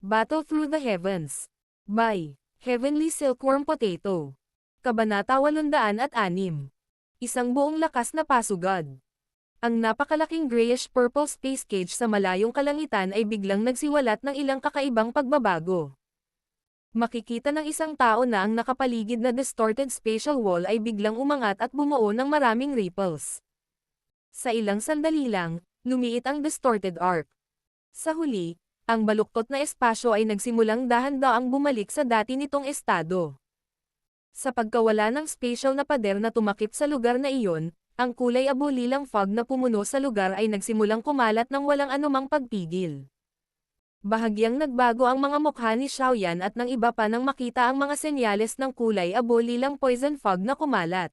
Battle Through the Heavens. By Heavenly Silkworm Potato. Kabanata 806. Isang buong lakas na pasugad. Ang napakalaking grayish-purple space cage sa malayong kalangitan ay biglang nagsiwalat ng ilang kakaibang pagbabago. Makikita ng isang tao na ang nakapaligid na distorted spatial wall ay biglang umangat at bumuo ng maraming ripples. Sa ilang sandali lang, lumiit ang distorted arc. Sa huli, ang baluktot na espasyo ay nagsimulang dahan-daang bumalik sa dati nitong estado. Sa pagkawala ng spatial na pader na tumakip sa lugar na iyon, ang kulay abo-lilang fog na pumuno sa lugar ay nagsimulang kumalat ng walang anumang pagpigil. Bahagyang nagbago ang mga mukha ni Xiaoyan at nang iba pa nang makita ang mga senyales ng kulay abo-lilang poison fog na kumalat.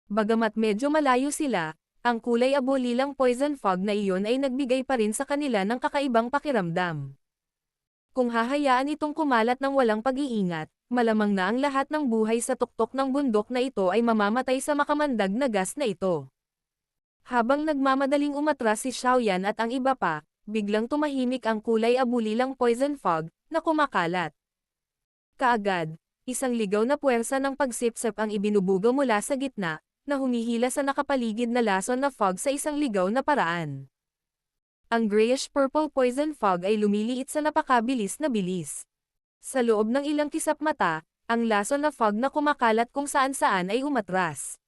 Bagamat medyo malayo sila, ang kulay abo-lilang poison fog na iyon ay nagbigay pa rin sa kanila ng kakaibang pakiramdam. Kung hahayaan itong kumalat ng walang pag-iingat, malamang na ang lahat ng buhay sa tuktok ng bundok na ito ay mamamatay sa makamandag na gas na ito. Habang nagmamadaling umatras si Xiaoyan at ang iba pa, biglang tumahimik ang kulay abo-lilang poison fog na kumakalat. Kaagad, isang ligaw na puwersa ng pagsipsip ang ibinubuga mula sa gitna, na humihila sa nakapaligid na lason na fog sa isang ligaw na paraan. Ang grayish-purple poison fog ay lumiliit sa napakabilis na bilis. Sa loob ng ilang kisap mata, ang lason na fog na kumakalat kung saan-saan ay umatras.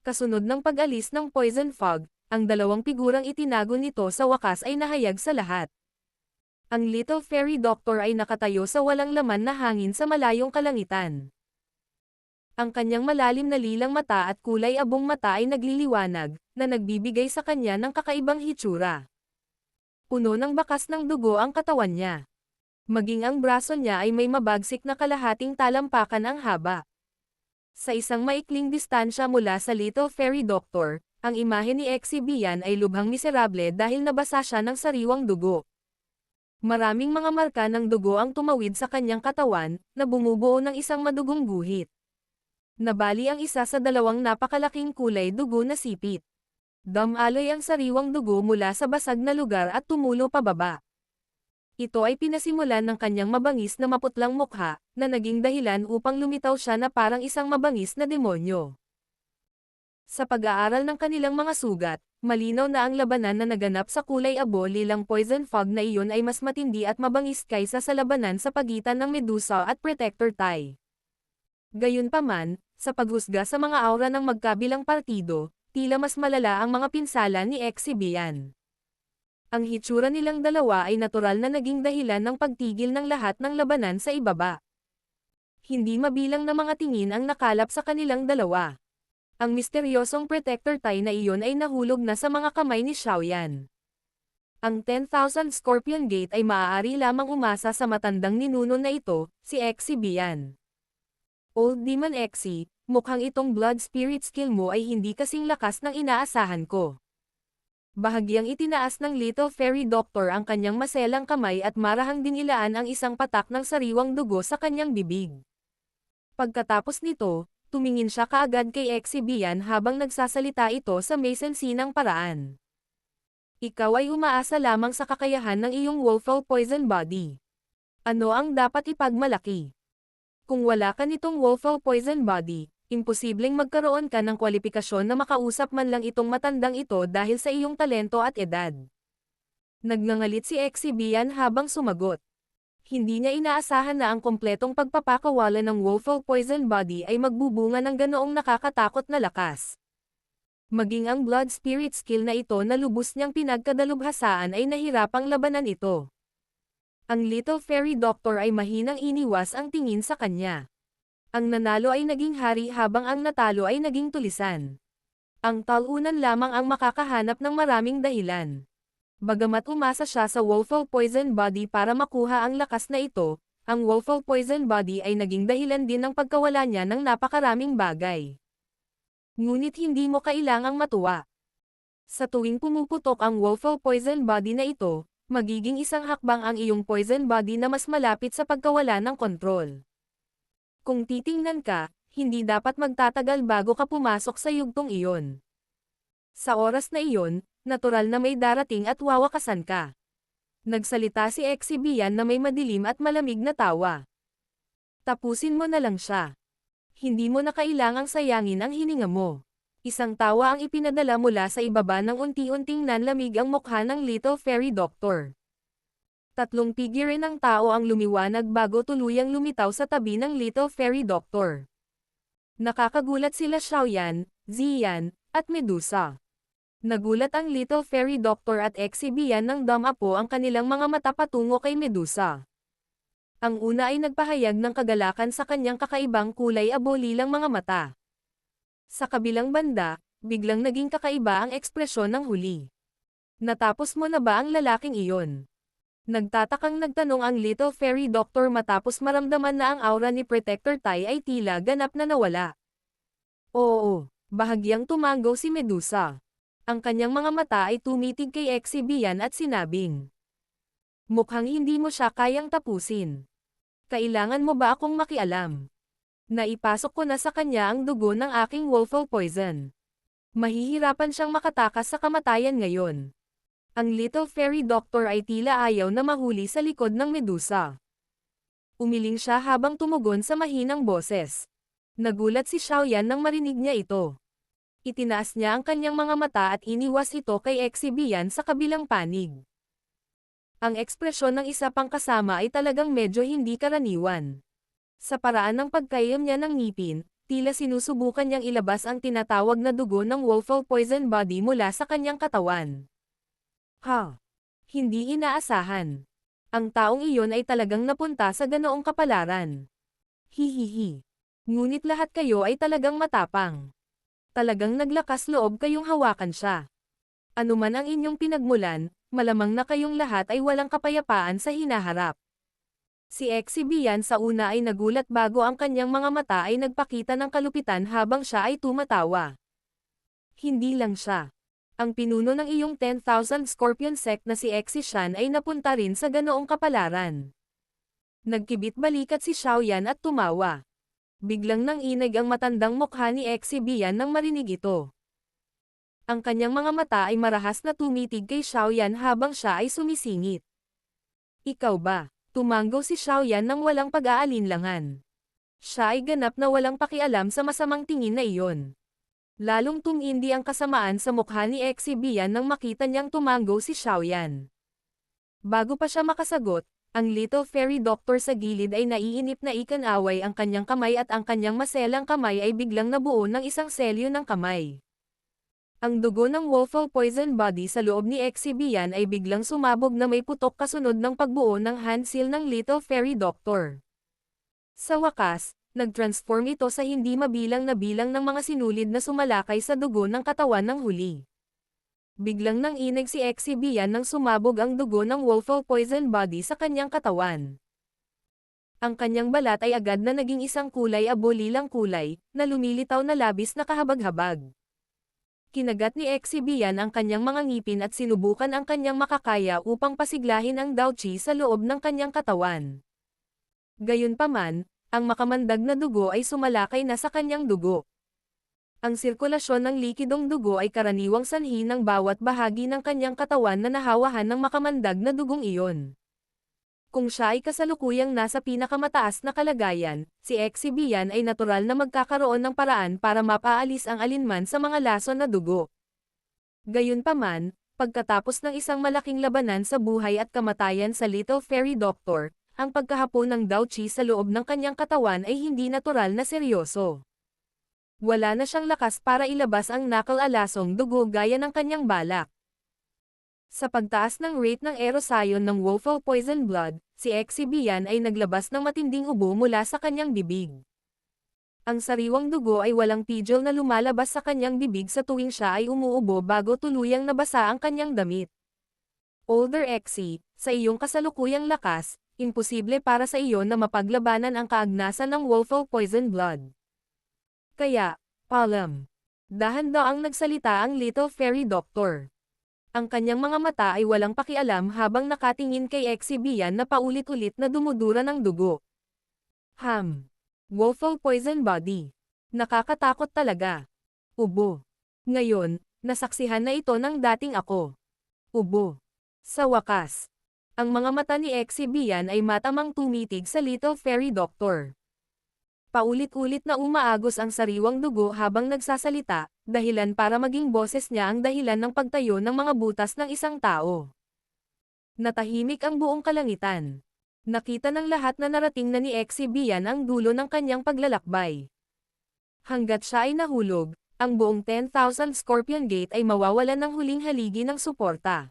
Kasunod ng pag-alis ng poison fog, ang dalawang figurang itinago nito sa wakas ay nahayag sa lahat. Ang Little Fairy Doctor ay nakatayo sa walang laman na hangin sa malayong kalangitan. Ang kanyang malalim na lilang mata at kulay abong mata ay nagliliwanag, na nagbibigay sa kanya ng kakaibang hitsura. Puno ng bakas ng dugo ang katawan niya. Maging ang braso niya ay may mabagsik na kalahating talampakan ang haba. Sa isang maikling distansya mula sa Little Fairy Doctor, ang imahe ni Exibian ay lubhang miserable dahil nabasa siya ng sariwang dugo. Maraming mga marka ng dugo ang tumawid sa kanyang katawan, na bumubuo ng isang madugong guhit. Nabali ang isa sa dalawang napakalaking kulay dugo na sipit. Damaloy ang sariwang dugo mula sa basag na lugar at tumulo pababa. Ito ay pinasimulan ng kanyang mabangis na maputlang mukha, na naging dahilan upang lumitaw siya na parang isang mabangis na demonyo. Sa pag-aaral ng kanilang mga sugat, malinaw na ang labanan na naganap sa kulay abo-lilang poison fog na iyon ay mas matindi at mabangis kaysa sa labanan sa pagitan ng Medusa at Protector Tai. Gayunpaman, sa paghusga sa mga aura ng magkabilang partido, tila mas malala ang mga pinsala ni Exibian. Ang hitsura nilang dalawa ay natural na naging dahilan ng pagtigil ng lahat ng labanan sa ibaba. Hindi mabilang na mga tingin ang nakalap sa kanilang dalawa. Ang misteryosong Protector Tai na iyon ay nahulog na sa mga kamay ni Xiaoyan. Ang 10,000 Scorpion Gate ay maaari lamang umasa sa matandang ninuno na ito, si Exibian. Old Demon Exi, mukhang itong blood spirit skill mo ay hindi kasing lakas ng inaasahan ko. Bahagyang itinaas ng Little Fairy Doctor ang kanyang maselang kamay at marahang dinilaan ang isang patak ng sariwang dugo sa kanyang bibig. Pagkatapos nito, tumingin siya kaagad kay Exibian habang nagsasalita ito sa may sensinang paraan. Ikaw ay umaasa lamang sa kakayahan ng iyong Wolfel Poison Body. Ano ang dapat ipagmalaki? Kung wala ka nitong Wolfel Poison Body, imposibleng magkaroon ka ng kwalipikasyon na makausap man lang itong matandang ito dahil sa iyong talento at edad. Nagngangalit si Exibian habang sumagot. Hindi niya inaasahan na ang kompletong pagpapakawala ng Wolfel Poison Body ay magbubunga ng ganoong nakakatakot na lakas. Maging ang blood spirit skill na ito na lubos niyang pinagkadalubhasaan ay nahirapang labanan ito. Ang Little Fairy Doctor ay mahinang iniwas ang tingin sa kanya. Ang nanalo ay naging hari habang ang natalo ay naging tulisan. Ang talunan lamang ang makakahanap ng maraming dahilan. Bagamat umasa siya sa Wolfel Poison Body para makuha ang lakas na ito, ang Wolfel Poison Body ay naging dahilan din ng pagkawala niya ng napakaraming bagay. Ngunit hindi mo kailangang matuwa. Sa tuwing pumuputok ang Wolfel Poison Body na ito, magiging isang hakbang ang iyong poison body na mas malapit sa pagkawala ng kontrol. Kung titingnan ka, hindi dapat magtatagal bago ka pumasok sa yugtong iyon. Sa oras na iyon, natural na may darating at wawakasan ka. Nagsalita si Exibian na may madilim at malamig na tawa. Tapusin mo na lang siya. Hindi mo na kailangang sayangin ang hininga mo. Isang tawa ang ipinadala mula sa ibaba ng unti-unting nanlamig ang mukha ng Little Fairy Doctor. Tatlong figure ng tao ang lumiwanag bago tuluyang lumitaw sa tabi ng Little Fairy Doctor. Nakakagulat sila Xiaoyan, Ziyan, at Medusa. Nagulat ang Little Fairy Doctor at Exibian nang damapo ang kanilang mga mata patungo kay Medusa. Ang una ay nagpahayag ng kagalakan sa kanyang kakaibang kulay abolilang mga mata. Sa kabilang banda, biglang naging kakaiba ang ekspresyon ng huli. Natapos mo na ba ang lalaking iyon? Nagtatakang nagtanong ang Little Fairy Doctor matapos maramdaman na ang aura ni Protector Tai ay tila ganap na nawala. Oo, bahagyang tumango si Medusa. Ang kanyang mga mata ay tumitig kay Exibian at sinabing, mukhang hindi mo siya kayang tapusin. Kailangan mo ba akong makialam? Naipasok ko na sa kanya ang dugo ng aking Wolfel Poison. Mahihirapan siyang makatakas sa kamatayan ngayon. Ang Little Fairy Doctor ay tila ayaw na mahuli sa likod ng Medusa. Umiling siya habang tumugon sa mahinang boses. Nagulat si Xiaoyan nang marinig niya ito. Itinaas niya ang kanyang mga mata at iniwas ito kay Exibian sa kabilang panig. Ang ekspresyon ng isa pang kasama ay talagang medyo hindi karaniwan. Sa paraan ng pagkayam niya ng ngipin, tila sinusubukan niyang ilabas ang tinatawag na dugo ng Wolfel Poison Body mula sa kanyang katawan. Ha! Hindi inaasahan. Ang taong iyon ay talagang napunta sa ganoong kapalaran. Hihihi. Ngunit lahat kayo ay talagang matapang. Talagang naglakas loob kayong hawakan siya. Ano man ang inyong pinagmulan, malamang na kayong lahat ay walang kapayapaan sa hinaharap. Si Exibian sa una ay nagulat bago ang kanyang mga mata ay nagpakita ng kalupitan habang siya ay tumatawa. Hindi lang siya. Ang pinuno ng iyong 10,000 Scorpion Sect na si Exishan ay napunta rin sa ganoong kapalaran. Nagkibit balikat si Xiaoyan at tumawa. Biglang nanginig ang matandang mukha ni Exibian nang marinig ito. Ang kanyang mga mata ay marahas na tumitig kay Xiaoyan habang siya ay sumisingit. Ikaw ba? Tumango si Xiaoyan nang walang pag-aalinlangan. Siya ay ganap na walang pakialam sa masamang tingin na iyon. Lalong tumindi ang kasamaan sa mukha ni Exibian nang makita niyang tumango si Xiaoyan. Bago pa siya makasagot, ang Little Fairy Doctor sa gilid ay naiinip na ikanaway ang kanyang kamay at ang kanyang maselang kamay ay biglang nabuo ng isang selyo ng kamay. Ang dugo ng Wolfel Poison Body sa loob ni Exibian ay biglang sumabog na may putok kasunod ng pagbuo ng hand seal ng Little Fairy Doctor. Sa wakas, nag-transform ito sa hindi mabilang na bilang ng mga sinulid na sumalakay sa dugo ng katawan ng huli. Biglang nanginig si Exibian nang sumabog ang dugo ng Wolfel Poison Body sa kanyang katawan. Ang kanyang balat ay agad na naging isang kulay abolilang kulay, na lumilitaw na labis na kahabag-habag. Kinagat ni Exibian ang kanyang mga ngipin at sinubukan ang kanyang makakaya upang pasiglahin ang Daochi sa loob ng kanyang katawan. Gayunpaman, ang makamandag na dugo ay sumalakay na sa kanyang dugo. Ang sirkulasyon ng likidong dugo ay karaniwang sanhi ng bawat bahagi ng kanyang katawan na nahawahan ng makamandag na dugong iyon. Kung siya ay kasalukuyang nasa pinakamataas na kalagayan, si Exibian ay natural na magkakaroon ng paraan para mapaalis ang alinman sa mga lason na dugo. Gayunpaman, pagkatapos ng isang malaking labanan sa buhay at kamatayan sa Little Fairy Doctor, ang pagkahapon ng Daochi sa loob ng kanyang katawan ay hindi natural na seryoso. Wala na siyang lakas para ilabas ang nakal-alasong dugo gaya ng kanyang balak. Sa pagtaas ng rate ng aerosayon ng Wolfel Poison Blood, si Exibian ay naglabas ng matinding ubo mula sa kanyang bibig. Ang sariwang dugo ay walang pidgel na lumalabas sa kanyang bibig sa tuwing siya ay umuubo bago tuluyang nabasa ang kanyang damit. Older Exi, sa iyong kasalukuyang lakas, imposible para sa iyo na mapaglabanan ang kaagnasan ng Wolfel Poison Blood. Kaya, Palm. Dahan-daang nagsalita ang Little Fairy Doctor. Ang kanyang mga mata ay walang pakialam habang nakatingin kay Exibian na paulit-ulit na dumudura ng dugo. Wolfel Poison Body. Nakakatakot talaga. Ubo. Ngayon, nasaksihan na ito ng dating ako. Ubo. Sa wakas. Ang mga mata ni Exibian ay matamang tumitig sa Little Fairy Doctor. Paulit-ulit na umaagos ang sariwang dugo habang nagsasalita, dahilan para maging boses niya ang dahilan ng pagtayo ng mga butas ng isang tao. Natahimik ang buong kalangitan. Nakita ng lahat na narating na ni Exibian ang dulo ng kanyang paglalakbay. Hanggat siya ay nahulog, ang buong 10,000 Scorpion Gate ay mawawalan ng huling haligi ng suporta.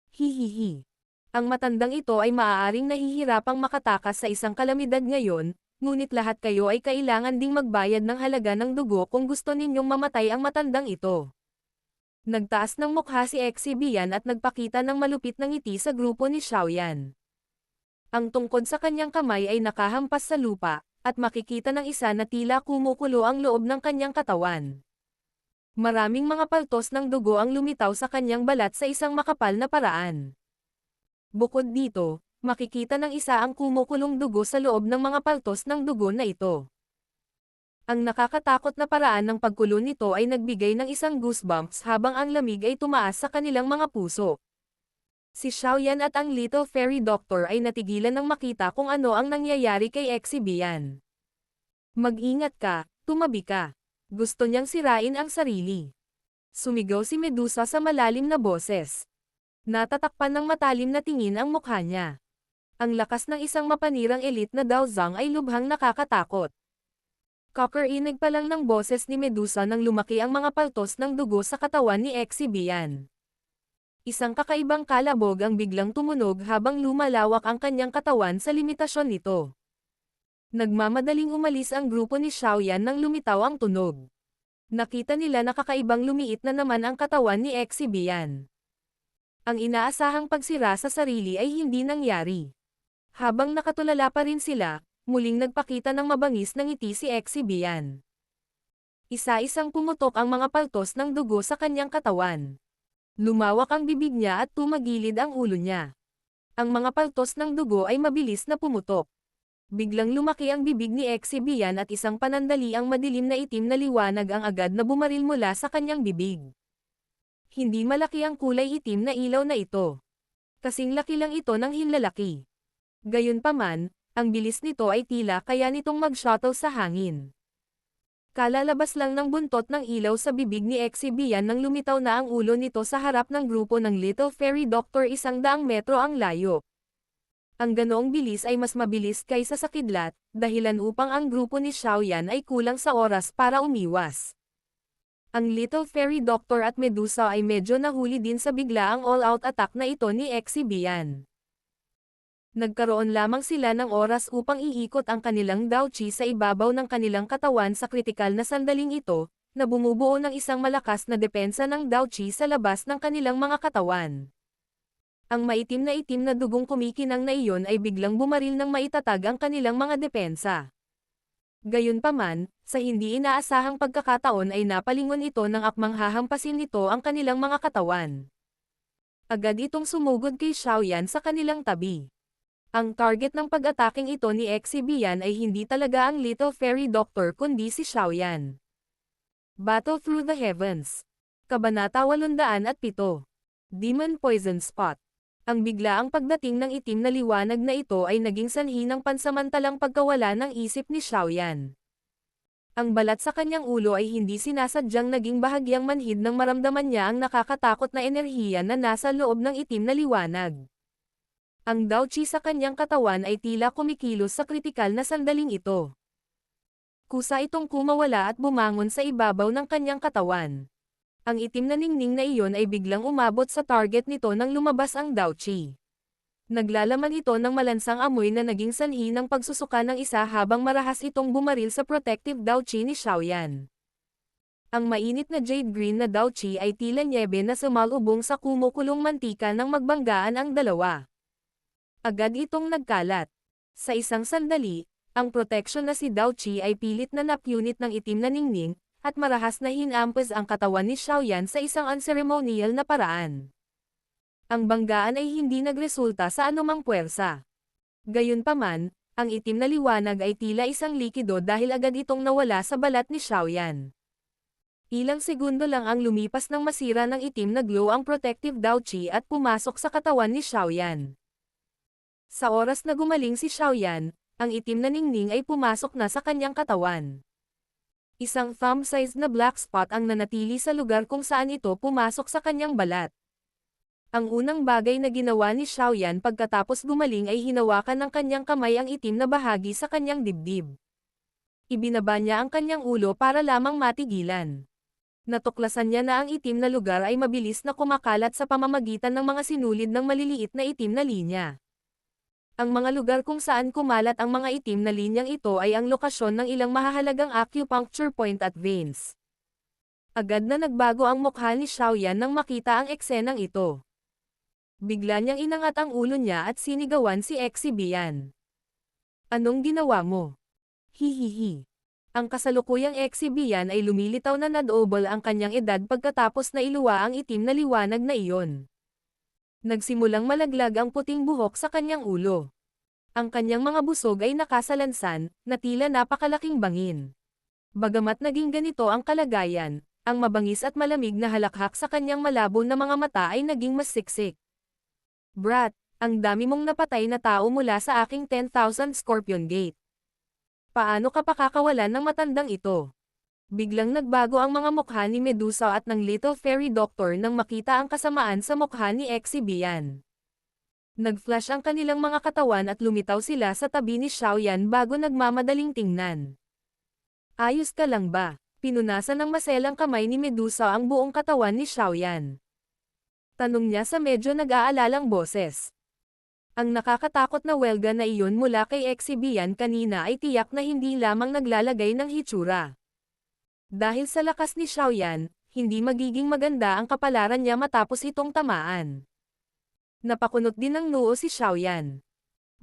Hihihi. Ang matandang ito ay maaaring nahihirapang makatakas sa isang kalamidad ngayon, ngunit lahat kayo ay kailangan ding magbayad ng halaga ng dugo kung gusto ninyong mamatay ang matandang ito. Nagtaas ng mukha si Exibian at nagpakita ng malupit na ngiti sa grupo ni Xiaoyan. Ang tungkod sa kanyang kamay ay nakahampas sa lupa, at makikita ng isa na tila kumukulo ang loob ng kanyang katawan. Maraming mga paltos ng dugo ang lumitaw sa kanyang balat sa isang makapal na paraan. Bukod dito, makikita ng isa ang kumukulong dugo sa loob ng mga paltos ng dugo na ito. Ang nakakatakot na paraan ng pagkulo nito ay nagbigay ng isang goosebumps habang ang lamig ay tumaas sa kanilang mga puso. Si Xiaoyan at ang Little Fairy Doctor ay natigilan nang makita kung ano ang nangyayari kay Exibian. Mag-ingat ka, tumabi ka. Gusto niyang sirain ang sarili. Sumigaw si Medusa sa malalim na boses. Natatakpan ng matalim na tingin ang mukha niya. Ang lakas ng isang mapanirang elite na Daozang ay lubhang nakakatakot. Kakarinig pa lang ng boses ni Medusa nang lumaki ang mga paltos ng dugo sa katawan ni Exibian. Isang kakaibang kalabog ang biglang tumunog habang lumalawak ang kanyang katawan sa limitasyon nito. Nagmamadaling umalis ang grupo ni Xiaoyan nang lumitaw ang tunog. Nakita nila na kakaibang lumiit na naman ang katawan ni Exibian. Ang inaasahang pagsira sa sarili ay hindi nangyari. Habang nakatulala pa rin sila, muling nagpakita ng mabangis na ngiti si Exibian. Isa-isang pumutok ang mga paltos ng dugo sa kanyang katawan. Lumawak ang bibig niya at tumagilid ang ulo niya. Ang mga paltos ng dugo ay mabilis na pumutok. Biglang lumaki ang bibig ni Exibian at isang panandali ang madilim na itim na liwanag ang agad na bumaril mula sa kanyang bibig. Hindi malaki ang kulay itim na ilaw na ito. Kasing laki lang ito ng hinlalaki. Gayunpaman, ang bilis nito ay tila kaya nitong mag-shuttle sa hangin. Kalalabas lang ng buntot ng ilaw sa bibig ni Exibian nang lumitaw na ang ulo nito sa harap ng grupo ng Little Fairy Doctor 100 metro ang layo. Ang ganoong bilis ay mas mabilis kaysa sa kidlat, dahilan upang ang grupo ni Xiaoyan ay kulang sa oras para umiwas. Ang Little Fairy Doctor at Medusa ay medyo nahuli din sa biglaang all-out attack na ito ni Exibian. Nagkaroon lamang sila ng oras upang iikot ang kanilang Daochi sa ibabaw ng kanilang katawan sa kritikal na sandaling ito, na bumubuo ng isang malakas na depensa ng Daochi sa labas ng kanilang mga katawan. Ang maitim na dugong kumikinang na iyon ay biglang bumaril ng maitatag ang kanilang mga depensa. Gayunpaman, sa hindi inaasahang pagkakataon ay napalingon ito ng akmang hahampasin nito ang kanilang mga katawan. Agad itong sumugod kay Xiaoyan sa kanilang tabi. Ang target ng pag-ataking ito ni Exibian ay hindi talaga ang Little Fairy Doctor kundi si Xiaoyan. Battle Through the Heavens. Kabanata 807. Demon Poison Spot. Ang biglaang pagdating ng itim na liwanag na ito ay naging sanhi ng pansamantalang pagkawala ng isip ni Xiaoyan. Ang balat sa kanyang ulo ay hindi sinasadyang naging bahagyang manhid nang maramdaman niya ang nakakatakot na enerhiya na nasa loob ng itim na liwanag. Ang Daochi sa kanyang katawan ay tila kumikilos sa kritikal na sandaling ito. Kusa itong kumawala at bumangon sa ibabaw ng kanyang katawan. Ang itim na ningning na iyon ay biglang umabot sa target nito nang lumabas ang Daochi. Naglalaman ito ng malansang amoy na naging sanhi ng pagsusuka ng isa habang marahas itong bumaril sa protective Daochi ni Xiaoyan. Ang mainit na jade green na Daochi ay tila nyebe na sumalubong sa kumukulong mantika nang magbanggaan ang dalawa. Agad itong nagkalat. Sa isang sandali, ang protection na si Daochi ay pilit na napunit ng itim na ningning, at marahas na hinampes ang katawan ni Xiaoyan sa isang unceremonial na paraan. Ang banggaan ay hindi nagresulta sa anumang puwersa. Gayunpaman, ang itim na liwanag ay tila isang likido dahil agad itong nawala sa balat ni Xiaoyan. Ilang segundo lang ang lumipas nang masira ng itim na glow ang protective Daochi at pumasok sa katawan ni Xiaoyan. Sa oras na gumaling si Xiaoyan, ang itim na ningning ay pumasok na sa kanyang katawan. Isang thumb-sized na black spot ang nanatili sa lugar kung saan ito pumasok sa kanyang balat. Ang unang bagay na ginawa ni Xiaoyan pagkatapos gumaling ay hinawakan ng kanyang kamay ang itim na bahagi sa kanyang dibdib. Ibinaba niya ang kanyang ulo para lamang matigilan. Natuklasan niya na ang itim na lugar ay mabilis na kumakalat sa pamamagitan ng mga sinulid ng maliliit na itim na linya. Ang mga lugar kung saan kumalat ang mga itim na linyang ito ay ang lokasyon ng ilang mahahalagang acupuncture point at veins. Agad na nagbago ang mukha ni Xiaoyan nang makita ang eksenang ito. Bigla niyang inangat ang ulo niya at sinigawan si Exibian. Anong ginawa mo? Hihihi. Ang kasalukuyang Exibian ay lumilitaw na nadobol ang kanyang edad pagkatapos na iluwa ang itim na liwanag na iyon. Nagsimulang malaglag ang puting buhok sa kanyang ulo. Ang kanyang mga busog ay nakasalansan, na tila napakalaking bangin. Bagamat naging ganito ang kalagayan, ang mabangis at malamig na halakhak sa kanyang malabo na mga mata ay naging mas siksik. Brat, ang dami mong napatay na tao mula sa aking 10,000 Scorpion Gate. Paano ka pakakawalan ng matandang ito? Biglang nagbago ang mga mukha ni Medusa at ng Little Fairy Doctor nang makita ang kasamaan sa mukha ni Exibian. Nag-flash ang kanilang mga katawan at lumitaw sila sa tabi ni Xiaoyan bago nagmamadaling tingnan. Ayos ka lang ba? Pinunasan ng maselang kamay ni Medusa ang buong katawan ni Xiaoyan. Tanong niya sa medyo nag-aalalang boses. Ang nakakatakot na welga na iyon mula kay Exibian kanina ay tiyak na hindi lamang naglalagay ng hitsura. Dahil sa lakas ni Xiaoyan, hindi magiging maganda ang kapalaran niya matapos itong tamaan. Napakunot din ng noo si Xiaoyan.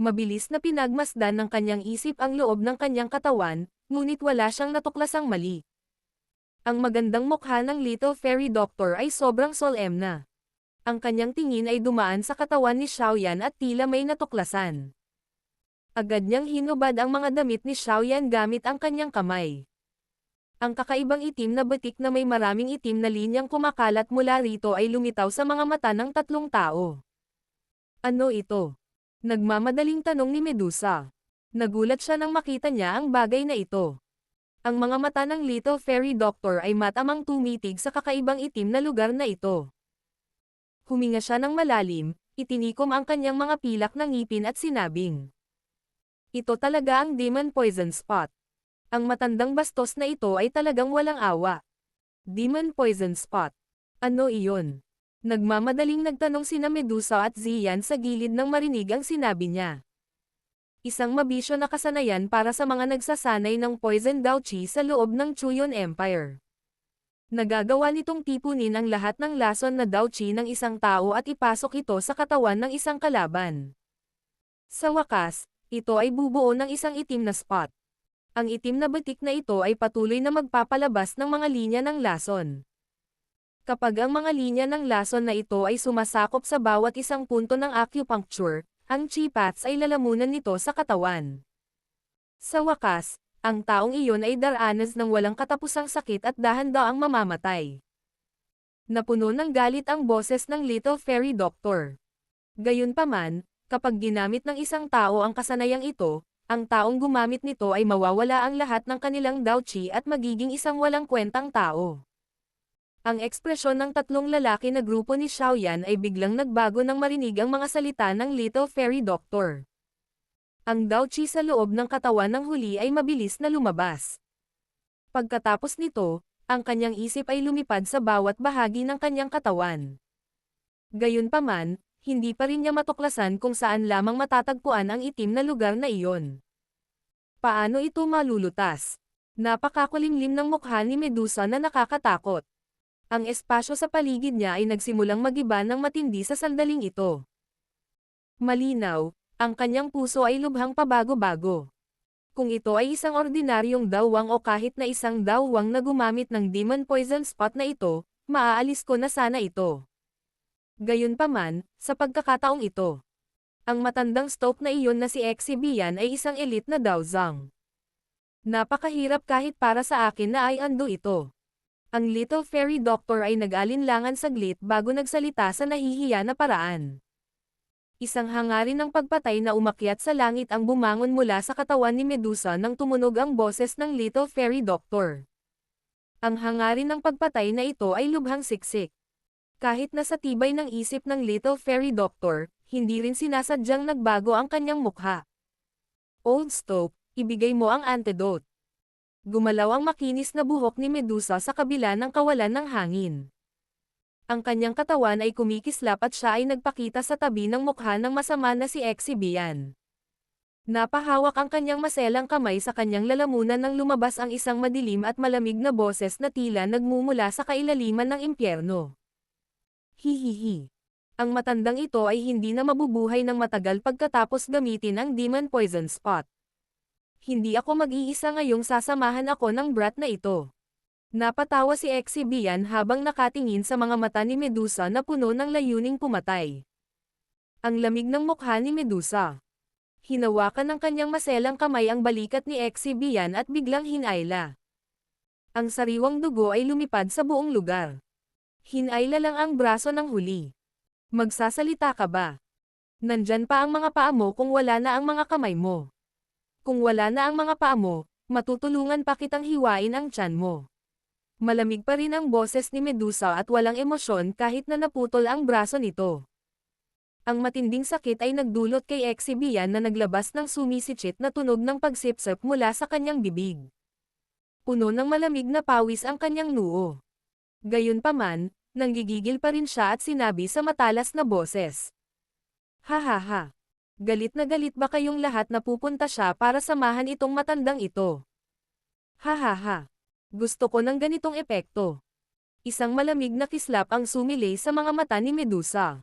Mabilis na pinagmasdan ng kanyang isip ang loob ng kanyang katawan, ngunit wala siyang natuklasang mali. Ang magandang mukha ng Little Fairy Doctor ay sobrang solemna. Ang kanyang tingin ay dumaan sa katawan ni Xiaoyan at tila may natuklasan. Agad niyang hinubad ang mga damit ni Xiaoyan gamit ang kanyang kamay. Ang kakaibang itim na batik na may maraming itim na linyang kumakalat mula rito ay lumitaw sa mga mata ng tatlong tao. Ano ito? Nagmamadaling tanong ni Medusa. Nagulat siya nang makita niya ang bagay na ito. Ang mga mata ng Little Fairy Doctor ay matamang tumitig sa kakaibang itim na lugar na ito. Huminga siya ng malalim, itinikom ang kanyang mga pilak ng ngipin at sinabing, ito talaga ang Demon Poison Spot. Ang matandang bastos na ito ay talagang walang awa. Demon Poison Spot. Ano iyon? Nagmamadaling nagtanong sina Medusa at Ziyan sa gilid nang marinig ang sinabi niya. Isang mabisyo na kasanayan para sa mga nagsasanay ng Poison Daochi sa loob ng Chuyon Empire. Nagagawa nitong tipunin ang lahat ng lason na Daochi ng isang tao at ipasok ito sa katawan ng isang kalaban. Sa wakas, ito ay bubuo ng isang itim na spot. Ang itim na batik na ito ay patuloy na magpapalabas ng mga linya ng lason. Kapag ang mga linya ng lason na ito ay sumasakop sa bawat isang punto ng acupuncture, ang chi paths ay lalamunan nito sa katawan. Sa wakas, ang taong iyon ay daranas ng walang katapusang sakit at dahan-daang mamamatay. Napuno ng galit ang boses ng Little Fairy Doctor. Gayunpaman, kapag ginamit ng isang tao ang kasanayang ito, ang taong gumamit nito ay mawawala ang lahat ng kanilang Daochi at magiging isang walang kwentang tao. Ang ekspresyon ng tatlong lalaki na grupo ni Xiaoyan ay biglang nagbago nang marinig ang mga salita ng Little Fairy Doctor. Ang Daochi sa loob ng katawan ng huli ay mabilis na lumabas. Pagkatapos nito, ang kanyang isip ay lumipad sa bawat bahagi ng kanyang katawan. Gayunpaman, hindi pa rin niya matuklasan kung saan lamang matatagpuan ang itim na lugar na iyon. Paano ito malulutas? Napakakulimlim ng mukha ni Medusa na nakakatakot. Ang espasyo sa paligid niya ay nagsimulang magiba ng matindi sa sandaling ito. Malinaw, ang kanyang puso ay lubhang pabago-bago. Kung ito ay isang ordinaryong dawwang o kahit na isang dawwang na gumamit ng Demon Poison Spot na ito, maaalis ko na sana ito. Gayunpaman, sa pagkakataong ito, ang matandang stope na iyon na si Exibian ay isang elite na dawzang. Napakahirap kahit para sa akin na ay ando ito. Ang Little Fairy Doctor ay nag-alinlangan saglit bago nagsalita sa nahihiya na paraan. Isang hangarin ng pagpatay na umakyat sa langit ang bumangon mula sa katawan ni Medusa nang tumunog ang boses ng Little Fairy Doctor. Ang hangarin ng pagpatay na ito ay lubhang siksik. Kahit na sa tibay ng isip ng Little Fairy Doctor, hindi rin sinasadyang nagbago ang kanyang mukha. Old Stoke, ibigay mo ang antidote. Gumalaw ang makinis na buhok ni Medusa sa kabila ng kawalan ng hangin. Ang kanyang katawan ay kumikislap at siya ay nagpakita sa tabi ng mukha ng masama na si Exibian. Napahawak ang kanyang maselang kamay sa kanyang lalamunan nang lumabas ang isang madilim at malamig na boses na tila nagmumula sa kailaliman ng impyerno. Hihihi. Ang matandang ito ay hindi na mabubuhay ng matagal pagkatapos gamitin ang Demon Poison Spot. Hindi ako mag-iisa ngayong sasamahan ako ng brat na ito. Napatawa si Exibian habang nakatingin sa mga mata ni Medusa na puno ng layuning pumatay. Ang lamig ng mukha ni Medusa. Hinawakan ng kanyang maselang kamay ang balikat ni Exibian at biglang hinayla. Ang sariwang dugo ay lumipad sa buong lugar. Hinayla lang ang braso ng huli. Magsasalita ka ba? Nandyan pa ang mga paa mo kung wala na ang mga kamay mo. Kung wala na ang mga paa mo, matutulungan pa kitang hiwain ang tiyan mo. Malamig pa rin ang boses ni Medusa at walang emosyon kahit na naputol ang braso nito. Ang matinding sakit ay nagdulot kay Exibian na naglabas ng sumisitsit na tunog ng pagsipsip mula sa kanyang bibig. Puno ng malamig na pawis ang kanyang noo. Gayunpaman, nanggigigil pa rin siya at sinabi sa matalas na boses. Hahaha. Galit na galit ba kayong lahat na pupunta siya para samahan itong matandang ito? Hahaha. Gusto ko ng ganitong epekto. Isang malamig na kislap ang sumilay sa mga mata ni Medusa.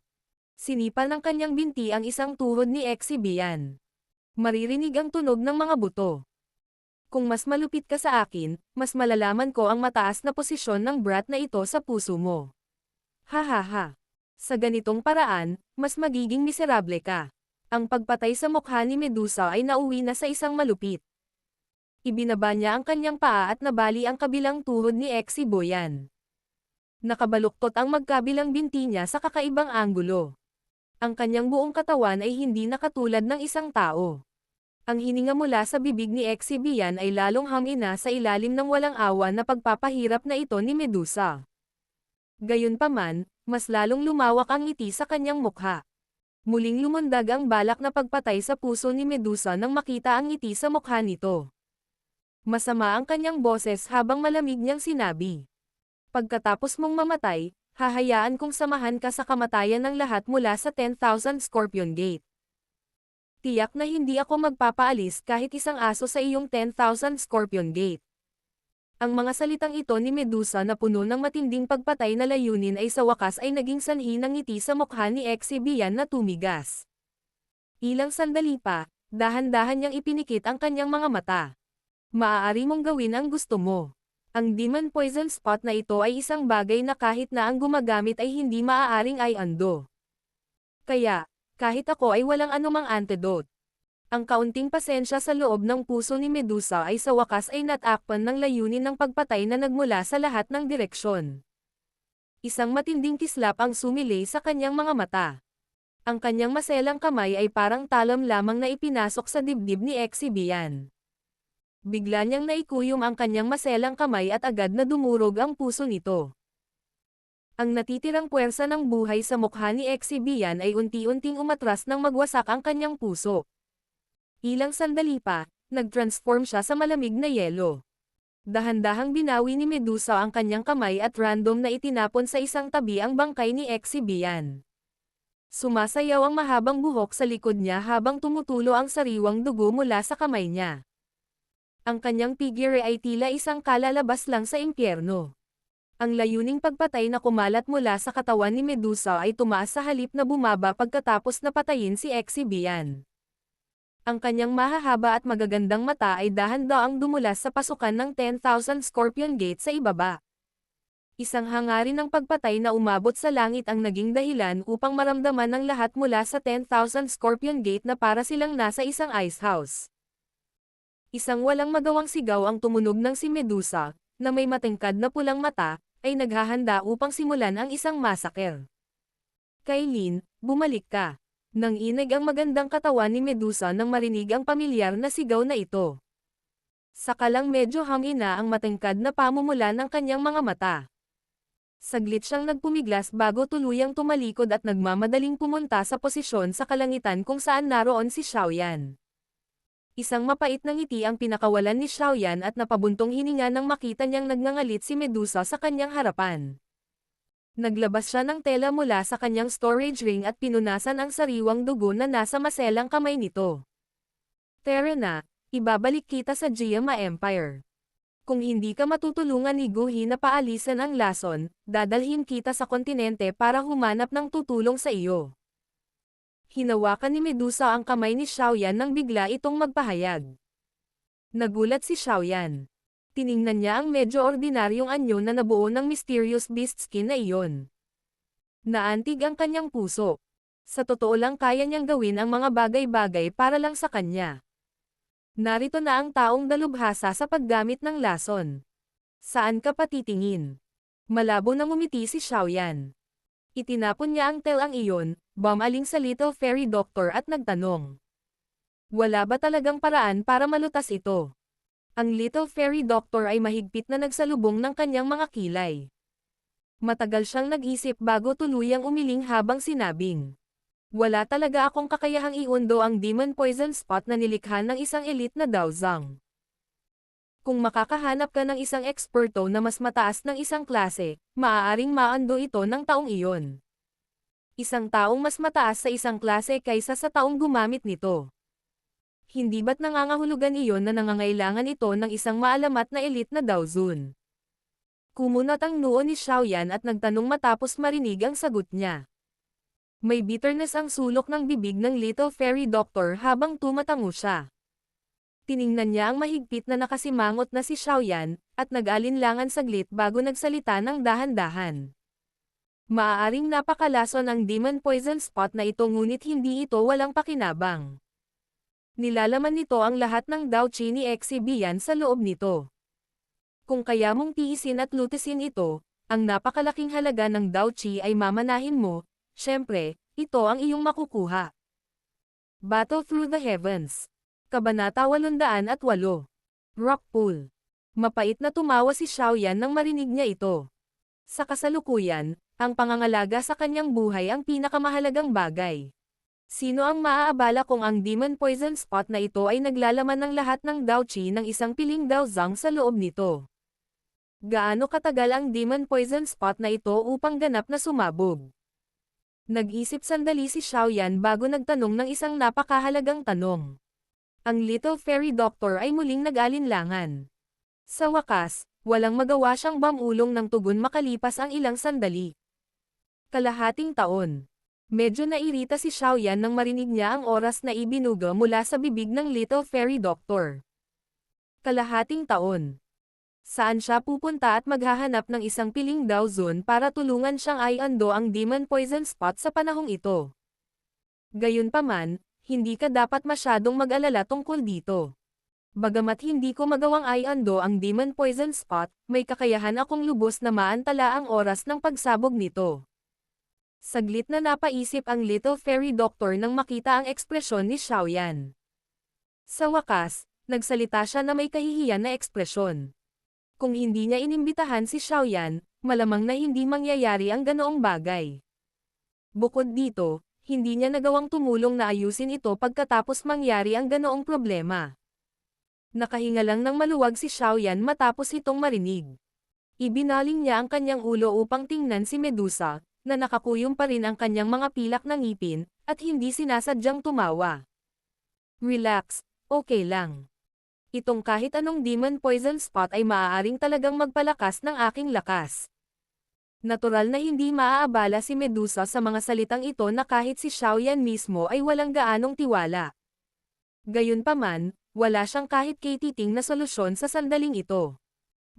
Sinipal ng kanyang binti ang isang tuhod ni Exibian. Maririnig ang tunog ng mga buto. Kung mas malupit ka sa akin, mas malalaman ko ang mataas na posisyon ng brat na ito sa puso mo. Hahaha. Sa ganitong paraan, mas magiging miserable ka. Ang pagpatay sa mukha ni Medusa ay nauwi na sa isang malupit. Ibinaba niya ang kanyang paa at nabali ang kabilang tuhod ni Exibian. Nakabaluktot ang magkabilang binti niya sa kakaibang anggulo. Ang kanyang buong katawan ay hindi nakatulad ng isang tao. Ang hininga mula sa bibig ni Exibian ay lalong hamina sa ilalim ng walang awa na pagpapahirap na ito ni Medusa. Gayunpaman, mas lalong lumawak ang ngiti sa kanyang mukha. Muling lumundag ang balak na pagpatay sa puso ni Medusa nang makita ang ngiti sa mukha nito. Masama ang kanyang boses habang malamig niyang sinabi. Pagkatapos mong mamatay, hahayaan kong samahan ka sa kamatayan ng lahat mula sa 10,000 Scorpion Gate. Tiyak na hindi ako magpapaalis kahit isang aso sa iyong 10,000 Scorpion Gate. Ang mga salitang ito ni Medusa na puno ng matinding pagpatay na layunin ay sa wakas ay naging sanhi ng ngiti sa mukha ni Exibian na tumigas. Ilang sandali pa, dahan-dahan niyang ipinikit ang kanyang mga mata. Maaari mong gawin ang gusto mo. Ang Demon Poison Spot na ito ay isang bagay na kahit na ang gumagamit ay hindi maaaring ay ando. Kaya, kahit ako ay walang anumang antidote. Ang kaunting pasensya sa loob ng puso ni Medusa ay sa wakas ay natakpan ng layunin ng pagpatay na nagmula sa lahat ng direksyon. Isang matinding kislap ang sumilay sa kanyang mga mata. Ang kanyang maselang kamay ay parang talam lamang na ipinasok sa dibdib ni Exibian. Bigla niyang naikuyom ang kanyang maselang kamay at agad na dumurog ang puso nito. Ang natitirang puwersa ng buhay sa mukha ni Exibian ay unti-unting umatras nang magwasak ang kanyang puso. Ilang sandali pa, nag-transform siya sa malamig na yelo. Dahan-dahang binawi ni Medusa ang kanyang kamay at random na itinapon sa isang tabi ang bangkay ni Exibian. Sumasayaw ang mahabang buhok sa likod niya habang tumutulo ang sariwang dugo mula sa kamay niya. Ang kanyang figure ay tila isang kalalabas lang sa impyerno. Ang layuning pagpatay na kumalat mula sa katawan ni Medusa ay tumaas sa halip na bumaba pagkatapos na patayin si Exibian. Ang kanyang mahahaba at magagandang mata ay dahan-daang dumulas sa pasukan ng 10,000 Scorpion Gate sa ibaba. Isang hangarin ng pagpatay na umabot sa langit ang naging dahilan upang maramdaman ng lahat mula sa 10,000 Scorpion Gate na para silang nasa isang ice house. Isang walang magawang sigaw ang tumunog ng si Medusa, na may matingkad na pulang mata, ay naghahanda upang simulan ang isang massacre. Kailin, bumalik ka. Nanginig ang magandang katawan ni Medusa nang marinig ang pamilyar na sigaw na ito. Sakalang medyo hangina ang matangkad na pamumula ng kanyang mga mata. Saglit siyang nagpumiglas bago tuluyang tumalikod at nagmamadaling pumunta sa posisyon sa kalangitan kung saan naroon si Xiaoyan. Isang mapait na ngiti ang pinakawalan ni Xiaoyan at napabuntong hininga nang makita niyang nagngangalit si Medusa sa kanyang harapan. Naglabas siya ng tela mula sa kanyang storage ring at pinunasan ang sariwang dugo na nasa maselang kamay nito. Tara na, ibabalik kita sa Jiama Empire. Kung hindi ka matutulungan ni Guhi na paalisan ang lason, dadalhin kita sa kontinente para humanap ng tutulong sa iyo. Hinawakan ni Medusa ang kamay ni Xiaoyan nang bigla itong magpahayag. Nagulat si Xiaoyan. Tiningnan niya ang medyo ordinaryong anyo na nabuo ng mysterious beast skin na iyon. Naantig ang kanyang puso. Sa totoo lang kaya niyang gawin ang mga bagay-bagay para lang sa kanya. Narito na ang taong dalubhasa sa paggamit ng lason. Saan ka patitingin? Malabo na ngumiti si Xiaoyan. Itinapon niya ang telang iyon, bumaling sa Little Fairy Doctor at nagtanong. Wala ba talagang paraan para malutas ito? Ang Little Fairy Doctor ay mahigpit na nagsalubong ng kanyang mga kilay. Matagal siyang nag-isip bago tuluyang umiling habang sinabing. Wala talaga akong kakayahang iundo ang Demon Poison Spot na nilikha ng isang elite na Daozang. Kung makakahanap ka ng isang eksperto na mas mataas ng isang klase, maaaring maando ito ng taong iyon. Isang taong mas mataas sa isang klase kaysa sa taong gumamit nito. Hindi ba't nangangahulugan iyon na nangangailangan ito ng isang maalamat na elite na Daozun? Kumunat ang noo ni Xiaoyan at nagtanong matapos marinig ang sagot niya. May bitterness ang sulok ng bibig ng Little Fairy Doctor habang tumatango siya. Tiningnan niya ang mahigpit na nakasimangot na si Xiaoyan, at nag-alinlangan saglit bago nagsalita ng dahan-dahan. Maaaring napakalason ang Demon Poison Spot na ito ngunit hindi ito walang pakinabang. Nilalaman nito ang lahat ng Daochi ni Exibian sa loob nito. Kung kaya mong tiisin at lutisin ito, ang napakalaking halaga ng Daochi ay mamanahin mo, syempre, ito ang iyong makukuha. Battle Through the Heavens. Kabanata 808. Rock Pool. Mapait na tumawa si Xiaoyan nang marinig niya ito. Sa kasalukuyan, ang pangangalaga sa kanyang buhay ang pinakamahalagang bagay. Sino ang maaabala kung ang Demon Poison Spot na ito ay naglalaman ng lahat ng Daochi ng isang piling Daozang sa loob nito? Gaano katagal ang Demon Poison Spot na ito upang ganap na sumabog? Nag-isip sandali si Xiaoyan bago nagtanong ng isang napakahalagang tanong. Ang Little Fairy Doctor ay muling nag-alinlangan. Sa wakas, walang magawa siyang bamulong ng tugon makalipas ang ilang sandali. Kalahating taon. Medyo nairita si Xiaoyan nang marinig niya ang oras na ibinuga mula sa bibig ng Little Fairy Doctor. Kalahating taon. Saan siya pupunta at maghahanap ng isang piling Daozun para tulungan siyang i-undo ang Demon Poison Spot sa panahong ito? Gayunpaman, hindi ka dapat masyadong mag-alala tungkol dito. Bagamat hindi ko magawang i-undo ang Demon Poison Spot, may kakayahan akong lubos na maantala ang oras ng pagsabog nito. Saglit na napaisip ang Little Fairy Doctor nang makita ang ekspresyon ni Xiaoyan. Sa wakas, nagsalita siya na may kahihiyan na ekspresyon. Kung hindi niya inimbitahan si Xiaoyan, malamang na hindi mangyayari ang ganoong bagay. Bukod dito, hindi niya nagawang tumulong na ayusin ito pagkatapos mangyari ang ganoong problema. Nakahinga lang ng maluwag si Xiaoyan matapos itong marinig. Ibinaling niya ang kanyang ulo upang tingnan si Medusa, na nakakuyom pa rin ang kanyang mga pilak na ngipin, at hindi sinasadyang tumawa. Relax, okay lang. Itong kahit anong Demon Poison Spot ay maaaring talagang magpalakas ng aking lakas. Natural na hindi maaabala si Medusa sa mga salitang ito na kahit si Xiaoyan mismo ay walang gaanong tiwala. Gayunpaman, wala siyang kahit katiting na solusyon sa sandaling ito.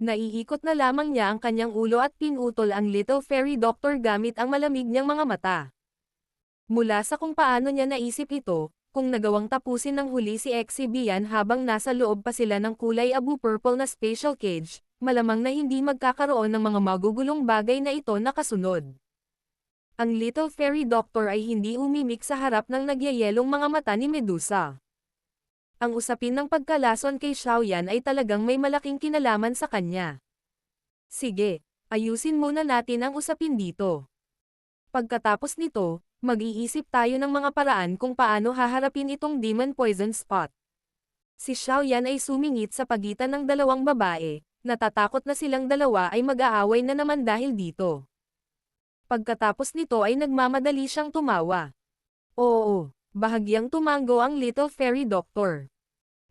Naiikot na lamang niya ang kanyang ulo at pinutol ang Little Fairy Doctor gamit ang malamig niyang mga mata. Mula sa kung paano niya naisip ito, kung nagawang tapusin ng huli si Exibian habang nasa loob pa sila ng kulay abu-purple na spatial cage, malamang na hindi magkakaroon ng mga magugulong bagay na ito na kasunod. Ang Little Fairy Doctor ay hindi umimik sa harap ng nagyayelong mga mata ni Medusa. Ang usapin ng pagkalason kay Xiaoyan ay talagang may malaking kinalaman sa kanya. Sige, ayusin muna natin ang usapin dito. Pagkatapos nito, mag-iisip tayo ng mga paraan kung paano haharapin itong Demon Poison Spot. Si Xiaoyan ay sumingit sa pagitan ng dalawang babae, natatakot na silang dalawa ay mag-aaway na naman dahil dito. Pagkatapos nito ay nagmamadali siyang tumawa. Oo, bahagyang tumango ang Little Fairy Doctor.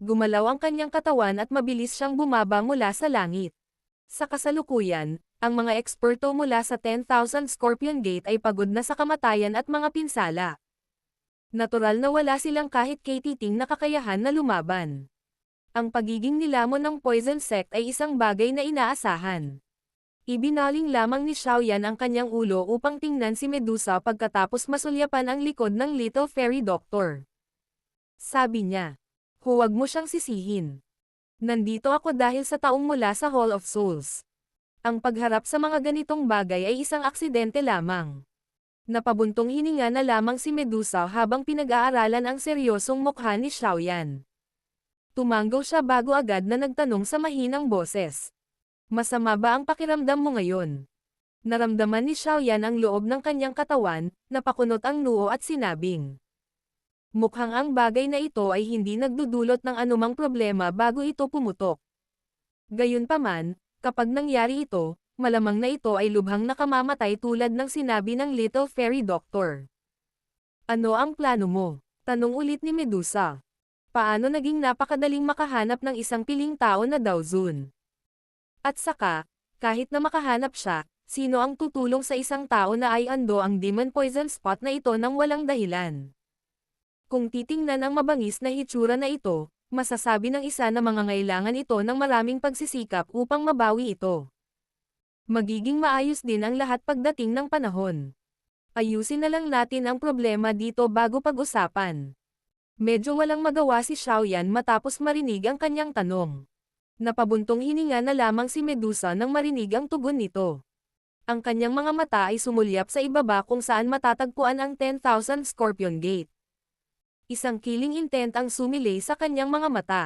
Gumalaw ang kanyang katawan at mabilis siyang bumaba mula sa langit. Sa kasalukuyan, ang mga eksperto mula sa 10,000 Scorpion Gate ay pagod na sa kamatayan at mga pinsala. Natural na wala silang kahit katiting na kakayahan na lumaban. Ang pagiging nilamon ng Poison Sect ay isang bagay na inaasahan. Ibinaling lamang ni Xiaoyan ang kanyang ulo upang tingnan si Medusa pagkatapos masulyapan ang likod ng Little Fairy Doctor. Sabi niya, "Huwag mo siyang sisihin. Nandito ako dahil sa taong mula sa Hall of Souls. Ang pagharap sa mga ganitong bagay ay isang aksidente lamang." Napabuntong hininga na lamang si Medusa habang pinag-aaralan ang seryosong mukha ni Xiaoyan. Tumango siya bago agad na nagtanong sa mahinang boses. "Masama ba ang pakiramdam mo ngayon?" Naramdaman ni Xiaoyan ang loob ng kanyang katawan, napakunot ang noo at sinabing, "Mukhang ang bagay na ito ay hindi nagdudulot ng anumang problema bago ito pumutok. Gayunpaman, kapag nangyari ito, malamang na ito ay lubhang nakamamatay tulad ng sinabi ng Little Fairy Doctor." "Ano ang plano mo?" tanong ulit ni Medusa. "Paano naging napakadaling makahanap ng isang piling tao na Daozun? At saka, kahit na makahanap siya, sino ang tutulong sa isang tao na ay ando ang Demon Poison Spot na ito nang walang dahilan? Kung titingnan ang mabangis na hitsura na ito, masasabi ng isa na mangangailangan ito ng maraming pagsisikap upang mabawi ito. Magiging maayos din ang lahat pagdating ng panahon. Ayusin na lang natin ang problema dito bago pag-usapan." Medyo walang magawa si Xiaoyan matapos marinig ang kanyang tanong. Napabuntong hininga na lamang si Medusa nang marinig ang tugon nito. Ang kanyang mga mata ay sumulyap sa ibaba kung saan matatagpuan ang 10,000 Scorpion Gate. Isang killing intent ang sumilay sa kanyang mga mata.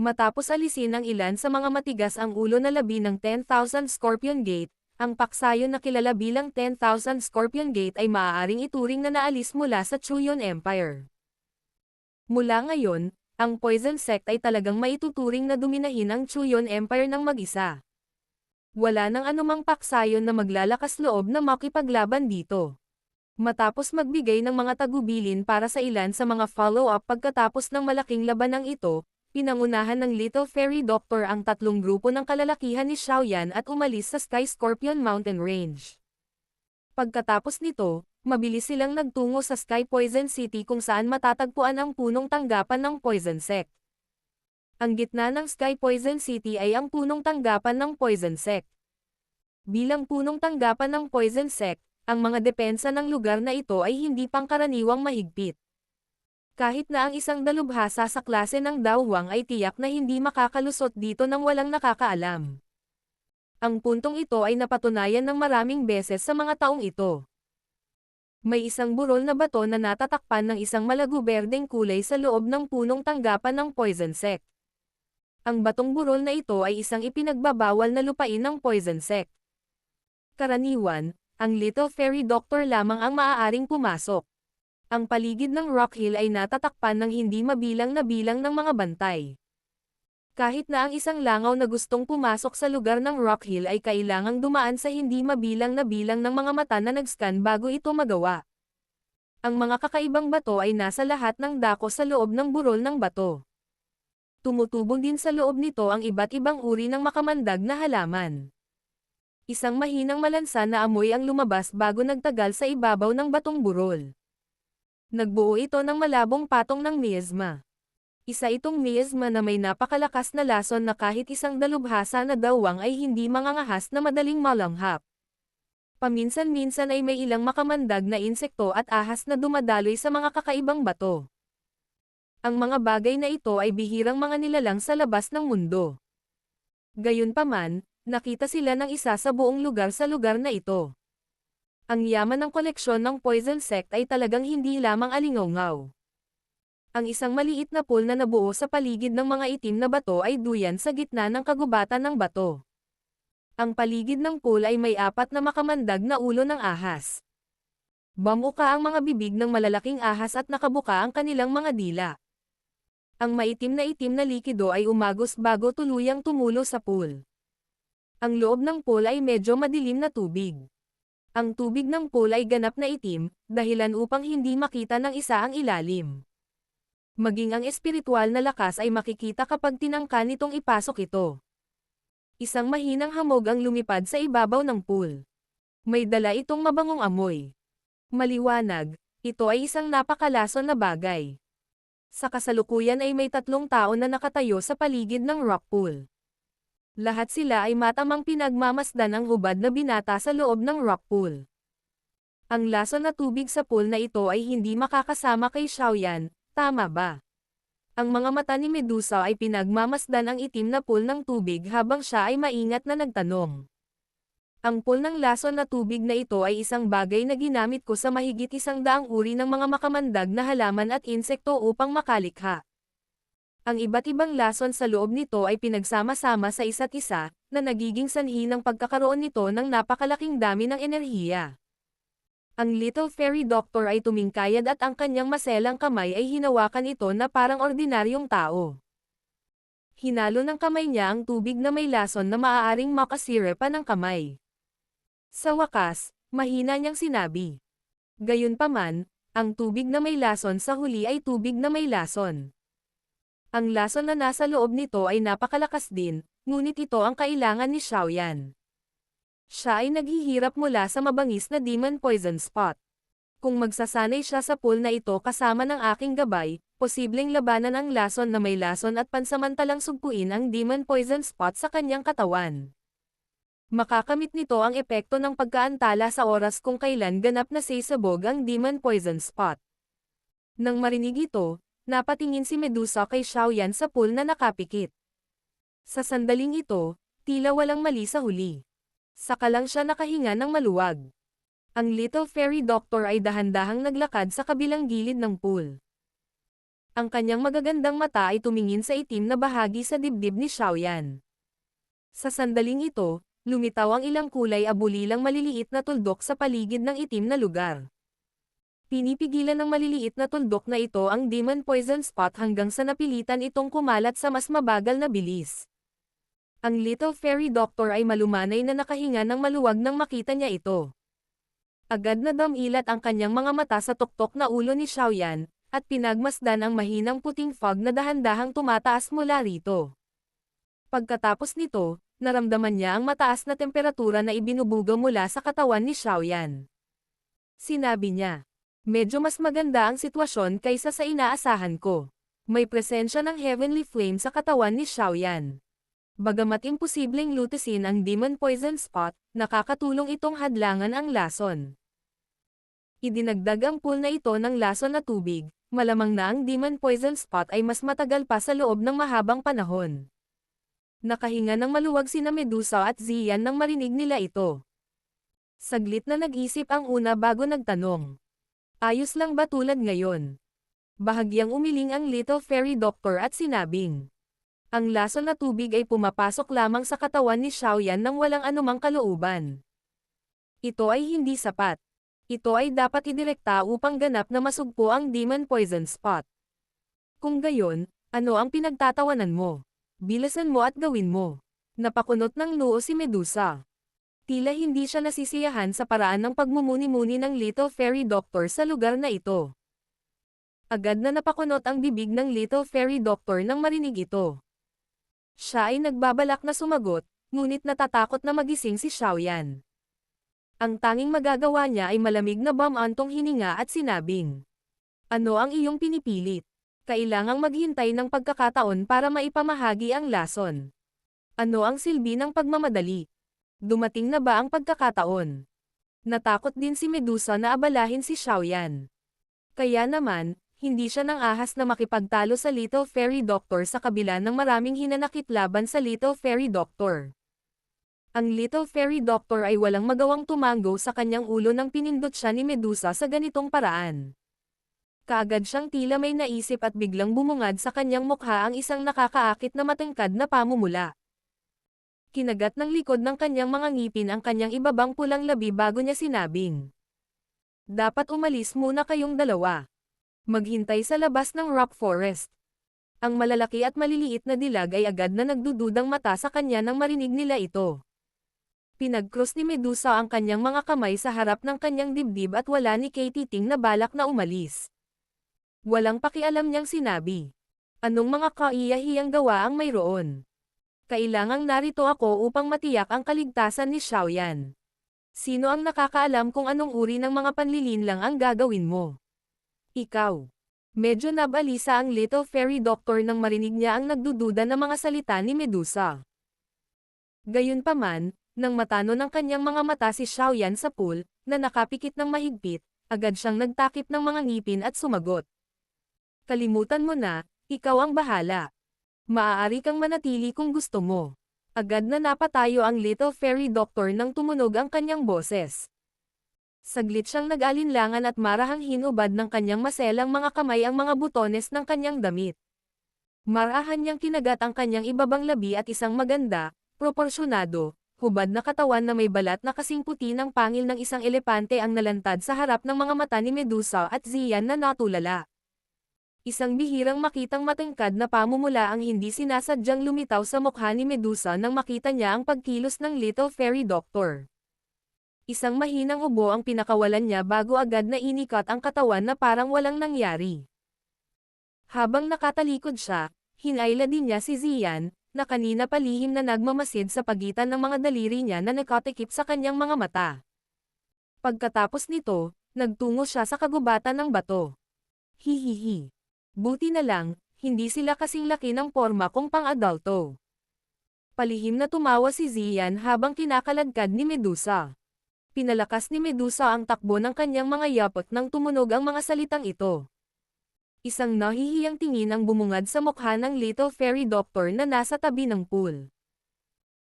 Matapos alisin ng ilan sa mga matigas ang ulo na labi ng 10,000 Scorpion Gate, ang paksayon na kilala bilang 10,000 Scorpion Gate ay maaaring ituring na naalis mula sa Chuyon Empire. Mula ngayon, ang Poison Sect ay talagang maituturing na dominahin ang Chuyon Empire ng mag-isa. Wala nang anumang paksayon na maglalakas loob na makipaglaban dito. Matapos magbigay ng mga tagubilin para sa ilan sa mga follow-up pagkatapos ng malaking labanang ito, pinangunahan ng Little Fairy Doctor ang tatlong grupo ng kalalakihan ni Xiaoyan at umalis sa Sky Scorpion Mountain Range. Pagkatapos nito, mabilis silang nagtungo sa Sky Poison City kung saan matatagpuan ang punong tanggapan ng Poison Sect. Ang gitna ng Sky Poison City ay ang punong tanggapan ng Poison Sect. Bilang punong tanggapan ng Poison Sect, ang mga depensa ng lugar na ito ay hindi pangkaraniwang mahigpit. Kahit na ang isang dalubhasa sa klase ng Daohuang ay tiyak na hindi makakalusot dito nang walang nakakaalam. Ang puntong ito ay napatunayan ng maraming beses sa mga taong ito. May isang burol na bato na natatakpan ng isang malago-berdeng kulay sa loob ng punong tanggapan ng Poison Sect. Ang batong burol na ito ay isang ipinagbabawal na lupain ng Poison Sect. Karaniwan, ang Little Fairy Doctor lamang ang maaaring pumasok. Ang paligid ng Rock Hill ay natatakpan ng hindi mabilang na bilang ng mga bantay. Kahit na ang isang langaw na gustong pumasok sa lugar ng Rock Hill ay kailangang dumaan sa hindi mabilang na bilang ng mga mata na nag-scan bago ito magawa. Ang mga kakaibang bato ay nasa lahat ng dako sa loob ng burol ng bato. Tumutubong din sa loob nito ang iba't ibang uri ng makamandag na halaman. Isang mahinang malansa na amoy ang lumabas bago nagtagal sa ibabaw ng batong burol. Nagbuo ito ng malabong patong ng miasma. Isa itong miasma na may napakalakas na lason na kahit isang dalubhasa na dawang ay hindi mangangahas na madaling malanghap. Paminsan-minsan ay may ilang makamandag na insekto at ahas na dumadaloy sa mga kakaibang bato. Ang mga bagay na ito ay bihirang mga nilalang sa labas ng mundo. Gayunpaman, nakita sila ng isa sa buong lugar sa lugar na ito. Ang yaman ng koleksyon ng Poison Sect ay talagang hindi lamang alingaw-ngaw. Ang isang maliit na pool na nabuo sa paligid ng mga itim na bato ay duyan sa gitna ng kagubatan ng bato. Ang paligid ng pool ay may 4 na makamandag na ulo ng ahas. Bamuka ang mga bibig ng malalaking ahas at nakabuka ang kanilang mga dila. Ang maitim na likido ay umagos bago tuluyang tumulo sa pool. Ang loob ng pool ay medyo madilim na tubig. Ang tubig ng pool ay ganap na itim, dahilan upang hindi makita ng isa ang ilalim. Maging ang espiritual na lakas ay makikita kapag tinangka nitong ipasok ito. Isang mahinang hamog ang lumipad sa ibabaw ng pool. May dala itong mabangong amoy. Maliwanag, ito ay isang napakalason na bagay. Sa kasalukuyan ay may 3 tao na nakatayo sa paligid ng rock pool. Lahat sila ay matamang pinagmamasdan ang hubad na binata sa loob ng rock pool. Ang lason na tubig sa pool na ito ay hindi makakasama kay Xiaoyan, tama ba? Ang mga mata ni Medusa ay pinagmamasdan ang itim na pool ng tubig habang siya ay maingat na nagtanong. Ang pool ng lason na tubig na ito ay isang bagay na ginamit ko sa mahigit 100 uri ng mga makamandag na halaman at insekto upang makalikha. Ang iba't ibang lason sa loob nito ay pinagsama-sama sa isa't isa, na nagiging sanhi ng pagkakaroon nito ng napakalaking dami ng enerhiya. Ang Little Fairy Doctor ay tumingkayad at ang kanyang maselang kamay ay hinawakan ito na parang ordinaryong tao. Hinalo ng kamay niya ang tubig na may lason na maaaring makasira pa ng kamay. Sa wakas, mahina niyang sinabi. Gayunpaman, ang tubig na may lason sa huli ay tubig na may lason. Ang lason na nasa loob nito ay napakalakas din, ngunit ito ang kailangan ni Xiaoyan. Siya ay naghihirap mula sa mabangis na Demon Poison Spot. Kung magsasanay siya sa pool na ito kasama ng aking gabay, posibleng labanan ang lason na may lason at pansamantalang sugpuin ang Demon Poison Spot sa kanyang katawan. Makakamit nito ang epekto ng pagkaantala sa oras kung kailan ganap na sisabog ang Demon Poison Spot. Nang marinig ito, napatingin si Medusa kay Xiaoyan sa pool na nakapikit. Sa sandaling ito, tila walang mali sa huli. Saka lang siya nakahinga ng maluwag. Ang Little Fairy Doctor ay dahan-dahang naglakad sa kabilang gilid ng pool. Ang kanyang magagandang mata ay tumingin sa itim na bahagi sa dibdib ni Xiaoyan. Sa sandaling ito, lumitaw ang ilang kulay abulilang maliliit na tuldok sa paligid ng itim na lugar. Pinipigilan ng maliliit na tuldok na ito ang Demon Poison Spot hanggang sa napilitan itong kumalat sa mas mabagal na bilis. Ang Little Fairy Doctor ay malumanay na nakahinga ng maluwag nang makita niya ito. Agad na damilat ang kanyang mga mata sa tuktok na ulo ni Xiaoyan, at pinagmasdan ang mahinang puting fog na dahan-dahang tumataas mula rito. Pagkatapos nito, naramdaman niya ang mataas na temperatura na ibinubuga mula sa katawan ni Xiaoyan. Sinabi niya, "Medyo mas maganda ang sitwasyon kaysa sa inaasahan ko." May presensya ng heavenly flame sa katawan ni Xiaoyan. Bagamat imposibleng lutasin ang Demon Poison Spot, nakakatulong itong hadlangan ang lason. Idinagdag ang pool na ito ng lason na tubig, malamang na ang Demon Poison Spot ay mas matagal pa sa loob ng mahabang panahon. Nakahinga ng maluwag sina Medusa at Xian nang marinig nila ito. Saglit na nag-isip ang una bago nagtanong. Ayos lang ba tulad ngayon? Bahagyang umiling ang Little Fairy Doctor at sinabing, ang lason na tubig ay pumapasok lamang sa katawan ni Xiaoyan nang walang anumang kalooban. Ito ay hindi sapat. Ito ay dapat idirekta upang ganap na masugpo ang Demon Poison Spot. Kung gayon, ano ang pinagtatawanan mo? Bilisan mo at gawin mo. Napakunot ng noo si Medusa. Tila hindi siya nasisiyahan sa paraan ng pagmumuni-muni ng Little Fairy Doctor sa lugar na ito. Agad na napakunot ang bibig ng Little Fairy Doctor nang marinig ito. Siya ay nagbabalak na sumagot, ngunit natatakot na magising si Xiaoyan. Ang tanging magagawa niya ay malamig na bumantong hininga at sinabing, ano ang iyong pinipilit? Kailangang maghintay ng pagkakataon para maipamahagi ang lason. Ano ang silbi ng pagmamadali? Dumating na ba ang pagkakataon? Natakot din si Medusa na abalahin si Xiaoyan. Kaya naman, hindi siya nang ahas na makipagtalo sa Little Fairy Doctor sa kabila ng maraming hinanakit laban sa Little Fairy Doctor. Ang Little Fairy Doctor ay walang magawang tumango sa kanyang ulo nang pinindot siya ni Medusa sa ganitong paraan. Kaagad siyang tila may naisip at biglang bumungad sa kanyang mukha ang isang nakakaakit na matangkad na pamumula. Kinagat ng likod ng kanyang mga ngipin ang kanyang ibabang pulang labi bago niya sinabing, "Dapat umalis muna kayong dalawa. Maghintay sa labas ng rock forest." Ang malalaki at maliliit na dilag ay agad na nagdududang mata sa kanya nang marinig nila ito. Pinag-cross ni Medusa ang kanyang mga kamay sa harap ng kanyang dibdib at wala ni Kay titing na balak na umalis. Walang pakialam niyang sinabi, "Anong mga kaiyahiyang gawa ang mayroon? Kailangang narito ako upang matiyak ang kaligtasan ni Xiaoyan. Sino ang nakakaalam kung anong uri ng mga panlilinlang ang gagawin mo? Ikaw." Medyo nabalisa ang Little Fairy Doctor nang marinig niya ang nagdududa na mga salita ni Medusa. Gayunpaman, nang matano ng kanyang mga mata si Xiaoyan sa pool, na nakapikit ng mahigpit, agad siyang nagtakip ng mga ngipin at sumagot. "Kalimutan mo na, ikaw ang bahala. Maaari kang manatili kung gusto mo." Agad na napatayo ang Little Fairy Doctor nang tumunog ang kanyang boses. Saglit siyang nag-alinlangan at marahang hinubad ng kanyang maselang mga kamay ang mga butones ng kanyang damit. Marahan niyang kinagat ang kanyang ibabang labi at isang maganda, proporsyonado, hubad na katawan na may balat na kasing puti ng pangil ng isang elepante ang nalantad sa harap ng mga mata ni Medusa at Xian na natulala. Isang bihirang makitang matangkad na pamumula ang hindi sinasadyang lumitaw sa mukha ni Medusa nang makita niya ang pagkilos ng Little Fairy Doctor. Isang mahinang ubo ang pinakawalan niya bago agad na inikat ang katawan na parang walang nangyari. Habang nakatalikod siya, hinayla din niya si Xian, na kanina palihim na nagmamasid sa pagitan ng mga daliri niya na nakatikip sa kanyang mga mata. Pagkatapos nito, nagtungo siya sa kagubatan ng bato. Hihihi. Buti na lang, hindi sila kasing laki ng porma kung pang-adulto. Palihim na tumawa si Xian habang kinakaladkad ni Medusa. Pinalakas ni Medusa ang takbo ng kanyang mga yapot nang tumunog ang mga salitang ito. Isang nahihiyang tingin ang bumungad sa mukha ng Little Fairy Doctor na nasa tabi ng pool.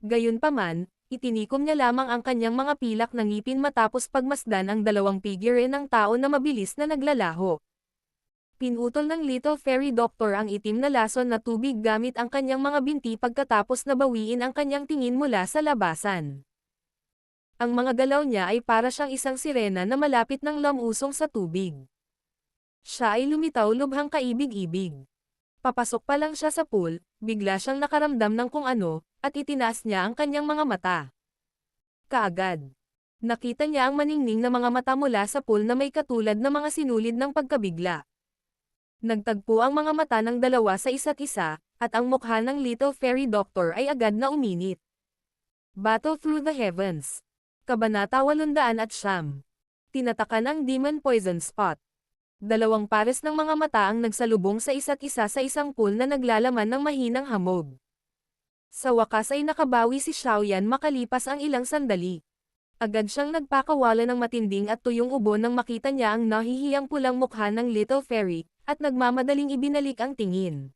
Gayunpaman, itinikom niya lamang ang kanyang mga pilak na ngipin matapos pagmasdan ang dalawang figure ng tao na mabilis na naglalaho. Pinutol ng Little Fairy Doctor ang itim na lason na tubig gamit ang kanyang mga binti pagkatapos nabawiin ang kanyang tingin mula sa labasan. Ang mga galaw niya ay para siyang isang sirena na malapit ng lamusong sa tubig. Siya ay lumitaw lubhang kaibig-ibig. Papasok pa lang siya sa pool, bigla siyang nakaramdam ng kung ano, at itinaas niya ang kanyang mga mata. Kaagad, nakita niya ang maningning na mga mata mula sa pool na may katulad na mga sinulid ng pagkabigla. Nagtagpo ang mga mata ng dalawa sa isa't isa, at ang mukha ng Little Fairy Doctor ay agad na uminit. Battle Through the Heavens. Kabanata 809. Tinatakan ang Demon Poison Spot. Dalawang pares ng mga mata ang nagsalubong sa isa't isa sa isang pool na naglalaman ng mahinang hamog. Sa wakas ay nakabawi si Xiaoyan makalipas ang ilang sandali. Agad siyang nagpakawala ng matinding at tuyong ubo nang makita niya ang nahihiyang pulang mukha ng Little Fairy, at nagmamadaling ibinalik ang tingin.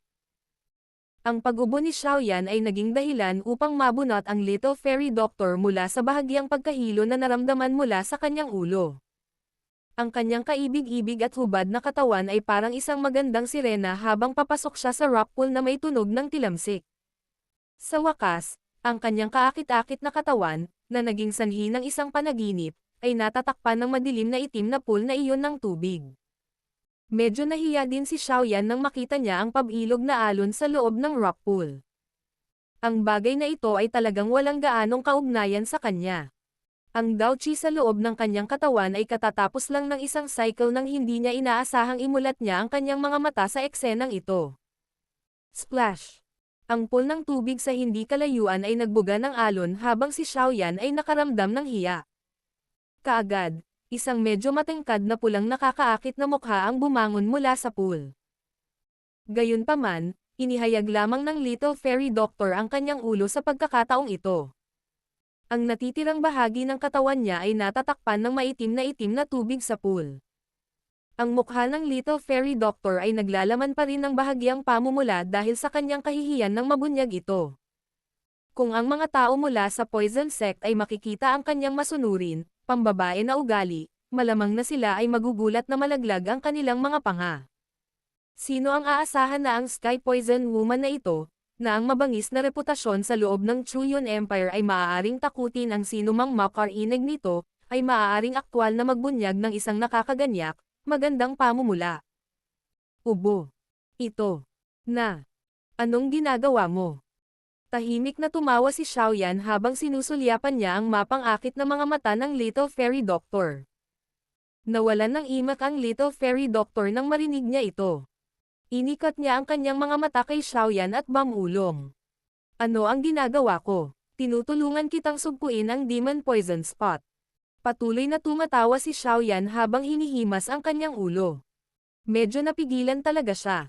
Ang pag-ubo ni Xiaoyan ay naging dahilan upang mabunot ang Little Fairy Doctor mula sa bahagyang pagkahilo na naramdaman mula sa kanyang ulo. Ang kanyang kaibig-ibig at hubad na katawan ay parang isang magandang sirena habang papasok siya sa rock pool na may tunog ng tilamsik. Sa wakas, ang kanyang kaakit-akit na katawan, na naging sanhi ng isang panaginip, ay natatakpan ng madilim na itim na pool na iyon ng tubig. Medyo nahiya din si Xiaoyan nang makita niya ang pabilog na alon sa loob ng rock pool. Ang bagay na ito ay talagang walang gaanong kaugnayan sa kanya. Ang Daoqi sa loob ng kanyang katawan ay katatapos lang ng isang cycle nang hindi niya inaasahang imulat niya ang kanyang mga mata sa eksenang ito. Splash! Ang pool ng tubig sa hindi kalayuan ay nagbuga ng alon habang si Xiaoyan ay nakaramdam ng hiya. Kaagad, isang medyo matangkad na pulang nakakaakit na mukha ang bumangon mula sa pool. Gayunpaman, inihayag lamang ng Little Fairy Doctor ang kanyang ulo sa pagkakataong ito. Ang natitirang bahagi ng katawan niya ay natatakpan ng maitim na tubig sa pool. Ang mukha ng Little Fairy Doctor ay naglalaman pa rin ng bahagyang pamumula dahil sa kanyang kahihiyan ng mabunyag ito. Kung ang mga tao mula sa Poison Sect ay makikita ang kanyang masunurin, pambabae na ugali, malamang na sila ay magugulat na malaglag ang kanilang mga panga. Sino ang aasahan na ang Sky Poison Woman na ito, na ang mabangis na reputasyon sa loob ng Chuyon Empire ay maaaring takutin ang sinumang makarinig nito, ay maaaring aktwal na magbunyag ng isang nakakaganyak, magandang pamumula. Ubo. Ito. Na. Anong ginagawa mo? Tahimik na tumawa si Xiaoyan habang sinusulyapan niya ang mapang-akit na mga mata ng Little Fairy Doctor. Nawalan ng imak ang Little Fairy Doctor nang marinig niya ito. Inikat niya ang kanyang mga mata kay Xiaoyan at bamulong. Ano ang ginagawa ko? Tinutulungan kitang sugpuin ang Demon Poison Spot. Patuloy na tumatawa si Xiaoyan habang hinihimas ang kanyang ulo. Medyo napigilan talaga siya.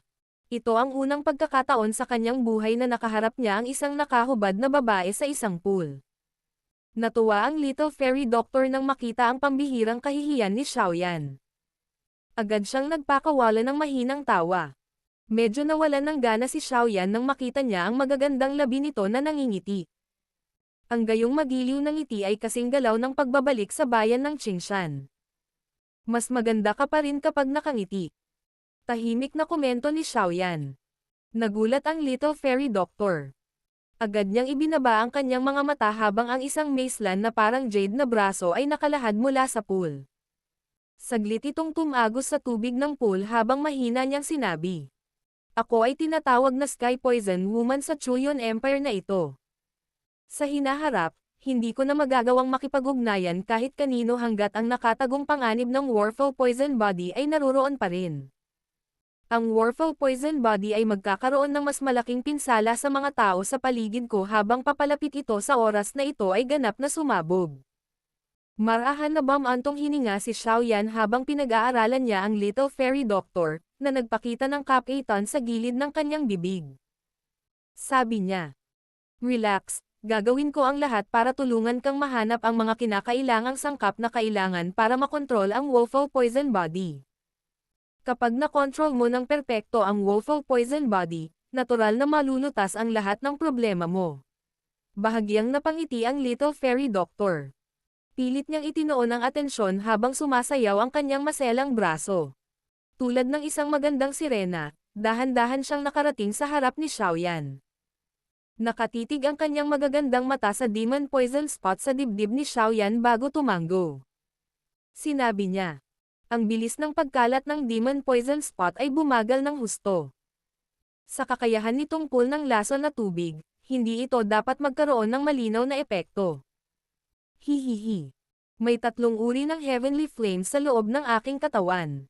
Ito ang unang pagkakataon sa kanyang buhay na nakaharap niya ang isang nakahubad na babae sa isang pool. Natuwa ang Little Fairy Doctor nang makita ang pambihirang kahihiyan ni Xiaoyan. Agad siyang nagpakawala ng mahinang tawa. Medyo nawalan ng gana si Xiaoyan nang makita niya ang magagandang labi nito na nangingiti. Ang gayong magiliw ng ngiti ay kasing galaw ng pagbabalik sa bayan ng Qingshan. Mas maganda ka pa rin kapag nakangiti. Tahimik na komento ni Xiaoyan. Nagulat ang Little Fairy Doctor. Agad niyang ibinaba ang kanyang mga mata habang ang isang macelan na parang jade na braso ay nakalahad mula sa pool. Saglit itong tumagos sa tubig ng pool habang mahina niyang sinabi. Ako ay tinatawag na Sky Poison Woman sa Chuyon Empire na ito. Sa hinaharap, hindi ko na magagawang makipag-ugnayan kahit kanino hanggat ang nakatagong panganib ng Warful Poison Body ay naroon pa rin. Ang Warful Poison Body ay magkakaroon ng mas malaking pinsala sa mga tao sa paligid ko habang papalapit ito sa oras na ito ay ganap na sumabog. Marahan na bamantong hininga si Xiaoyan habang pinag-aaralan niya ang Little Fairy Doctor, na nagpakita ng kapaitan sa gilid ng kanyang bibig. Sabi niya, "Relax, gagawin ko ang lahat para tulungan kang mahanap ang mga kinakailangang sangkap na kailangan para makontrol ang Warful Poison Body. Kapag na-control mo ng perpekto ang Warful Poison Body, natural na malulutas ang lahat ng problema mo." Bahagyang napangiti ang Little Fairy Doctor. Pilit niyang itinoon ang atensyon habang sumasayaw ang kanyang maselang braso. Tulad ng isang magandang sirena, dahan-dahan siyang nakarating sa harap ni Xiaoyan. Nakatitig ang kanyang magagandang mata sa Demon Poison Spot sa dibdib ni Xiaoyan bago tumango. Sinabi niya. Ang bilis ng pagkalat ng Demon Poison Spot ay bumagal ng husto. Sa kakayahan nitong pool ng lason na tubig, hindi ito dapat magkaroon ng malinaw na epekto. Hihihi. May 3 uri ng Heavenly Flames sa loob ng aking katawan.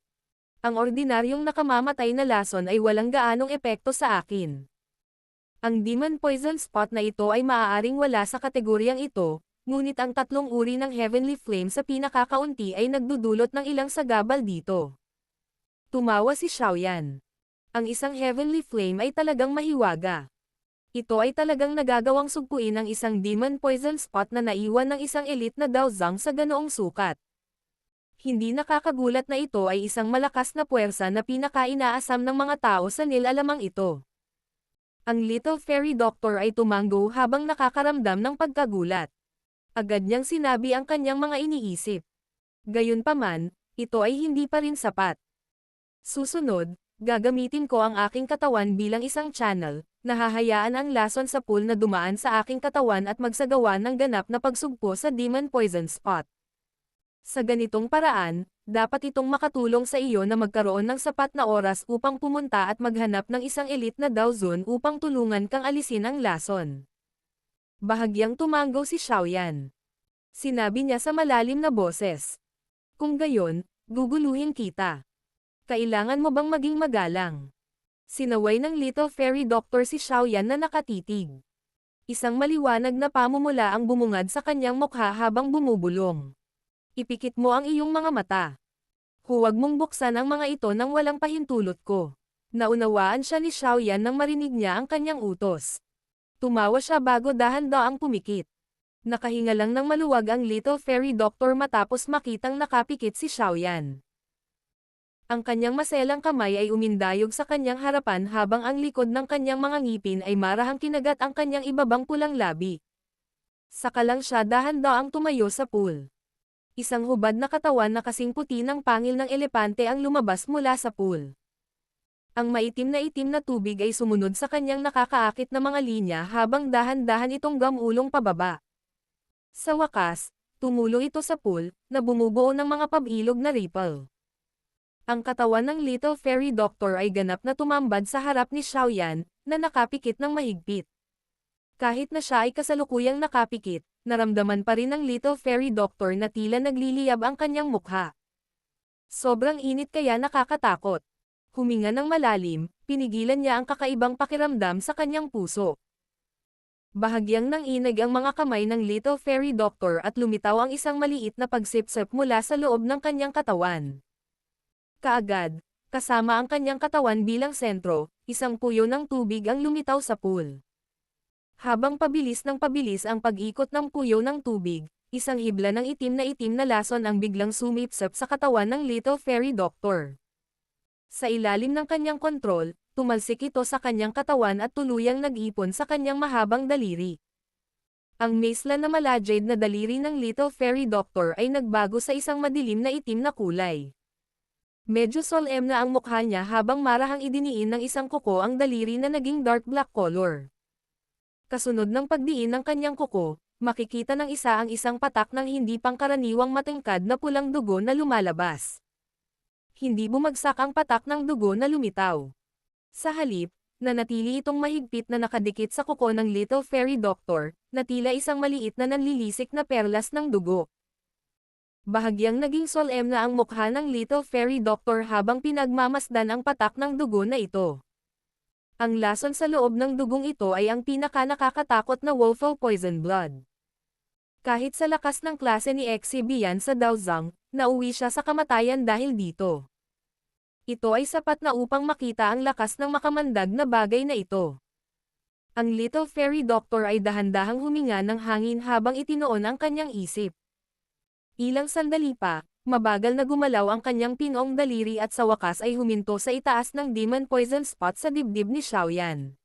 Ang ordinaryong nakamamatay na lason ay walang gaanong epekto sa akin. Ang Demon Poison Spot na ito ay maaaring wala sa kategoryang ito, ngunit ang 3 uri ng Heavenly Flame sa pinakakaunti ay nagdudulot ng ilang sagabal dito. Tumawa si Xiaoyan. Ang isang Heavenly Flame ay talagang mahiwaga. Ito ay talagang nagagawang sugpuin ang isang Demon Poison Spot na naiwan ng isang elite na Daozang sa ganoong sukat. Hindi nakakagulat na ito ay isang malakas na puwersa na pinakainaasam ng mga tao sa nilalamang ito. Ang Little Fairy Doctor ay tumanggo habang nakakaramdam ng pagkagulat. Agad niyang sinabi ang kanyang mga iniisip. Gayunpaman, ito ay hindi pa rin sapat. Susunod, gagamitin ko ang aking katawan bilang isang channel, nahahayaan ang lason sa pool na dumaan sa aking katawan at magsagawa ng ganap na pagsugpo sa Demon Poison Spot. Sa ganitong paraan, dapat itong makatulong sa iyo na magkaroon ng sapat na oras upang pumunta at maghanap ng isang elite na Daozun upang tulungan kang alisin ang lason. Bahagyang tumanggo si Xiaoyan. Sinabi niya sa malalim na boses. Kung gayon, guguluhin kita. Kailangan mo bang maging magalang? Sinaway ng Little Fairy Doctor si Xiaoyan na nakatitig. Isang maliwanag na pamumula ang bumungad sa kanyang mukha habang bumubulong. Ipikit mo ang iyong mga mata. Huwag mong buksan ang mga ito nang walang pahintulot ko. Naunawaan siya ni Xiaoyan nang marinig niya ang kanyang utos. Tumawa siya bago dahan-daang pumikit. Nakahinga lang ng maluwag ang Little Fairy Doctor matapos makitang nakapikit si Xiaoyan. Ang kanyang maselang kamay ay umindayog sa kanyang harapan habang ang likod ng kanyang mga ngipin ay marahang kinagat ang kanyang ibabang pulang labi. Saka lang siya dahan-daang tumayo sa pool. Isang hubad na katawan na kasing puti ng pangil ng elepante ang lumabas mula sa pool. Ang maitim na tubig ay sumunod sa kanyang nakakaakit na mga linya habang dahan-dahan itong gamulong pababa. Sa wakas, tumulong ito sa pool, na bumubuo ng mga pabilog na ripple. Ang katawan ng Little Fairy Doctor ay ganap na tumambad sa harap ni Xiaoyan, na nakapikit ng mahigpit. Kahit na siya ay kasalukuyang nakapikit, naramdaman pa rin ng Little Fairy Doctor na tila nagliliyab ang kanyang mukha. Sobrang init kaya nakakatakot. Huminga ng malalim, pinigilan niya ang kakaibang pakiramdam sa kanyang puso. Bahagyang nanginag ang mga kamay ng Little Fairy Doctor at lumitaw ang isang maliit na pagsipsip mula sa loob ng kanyang katawan. Kaagad, kasama ang kanyang katawan bilang sentro, isang puyo ng tubig ang lumitaw sa pool. Habang pabilis ng pabilis ang pag-ikot ng puyo ng tubig, isang hibla ng itim na lason ang biglang sumipsip sa katawan ng Little Fairy Doctor. Sa ilalim ng kanyang kontrol, tumalsik ito sa kanyang katawan at tuluyang nag-ipon sa kanyang mahabang daliri. Ang maisla na malajade na daliri ng Little Fairy Doctor ay nagbago sa isang madilim na itim na kulay. Medyo solemn na ang mukha niya habang marahang idiniin ng isang kuko ang daliri na naging dark black color. Kasunod ng pagdiin ng kanyang kuko, makikita ng isa ang isang patak ng hindi pangkaraniwang matingkad na pulang dugo na lumalabas. Hindi bumagsak ang patak ng dugo na lumitaw. Sa halip, nanatili itong mahigpit na nakadikit sa kuko ng Little Fairy Doctor, na tila isang maliit na nanlilisik na perlas ng dugo. Bahagyang naging solemn na ang mukha ng Little Fairy Doctor habang pinagmamasdan ang patak ng dugo na ito. Ang lason sa loob ng dugong ito ay ang pinaka-nakakatakot na Wolfo Poison Blood. Kahit sa lakas ng klase ni Exibian sa Daozang, nauwi siya sa kamatayan dahil dito. Ito ay sapat na upang makita ang lakas ng makamandag na bagay na ito. Ang Little Fairy Doctor ay dahan-dahang huminga ng hangin habang itinoon ang kanyang isip. Ilang sandali pa, mabagal na gumalaw ang kanyang pinoong daliri at sa wakas ay huminto sa itaas ng Demon Poison Spot sa dibdib ni Xiaoyan.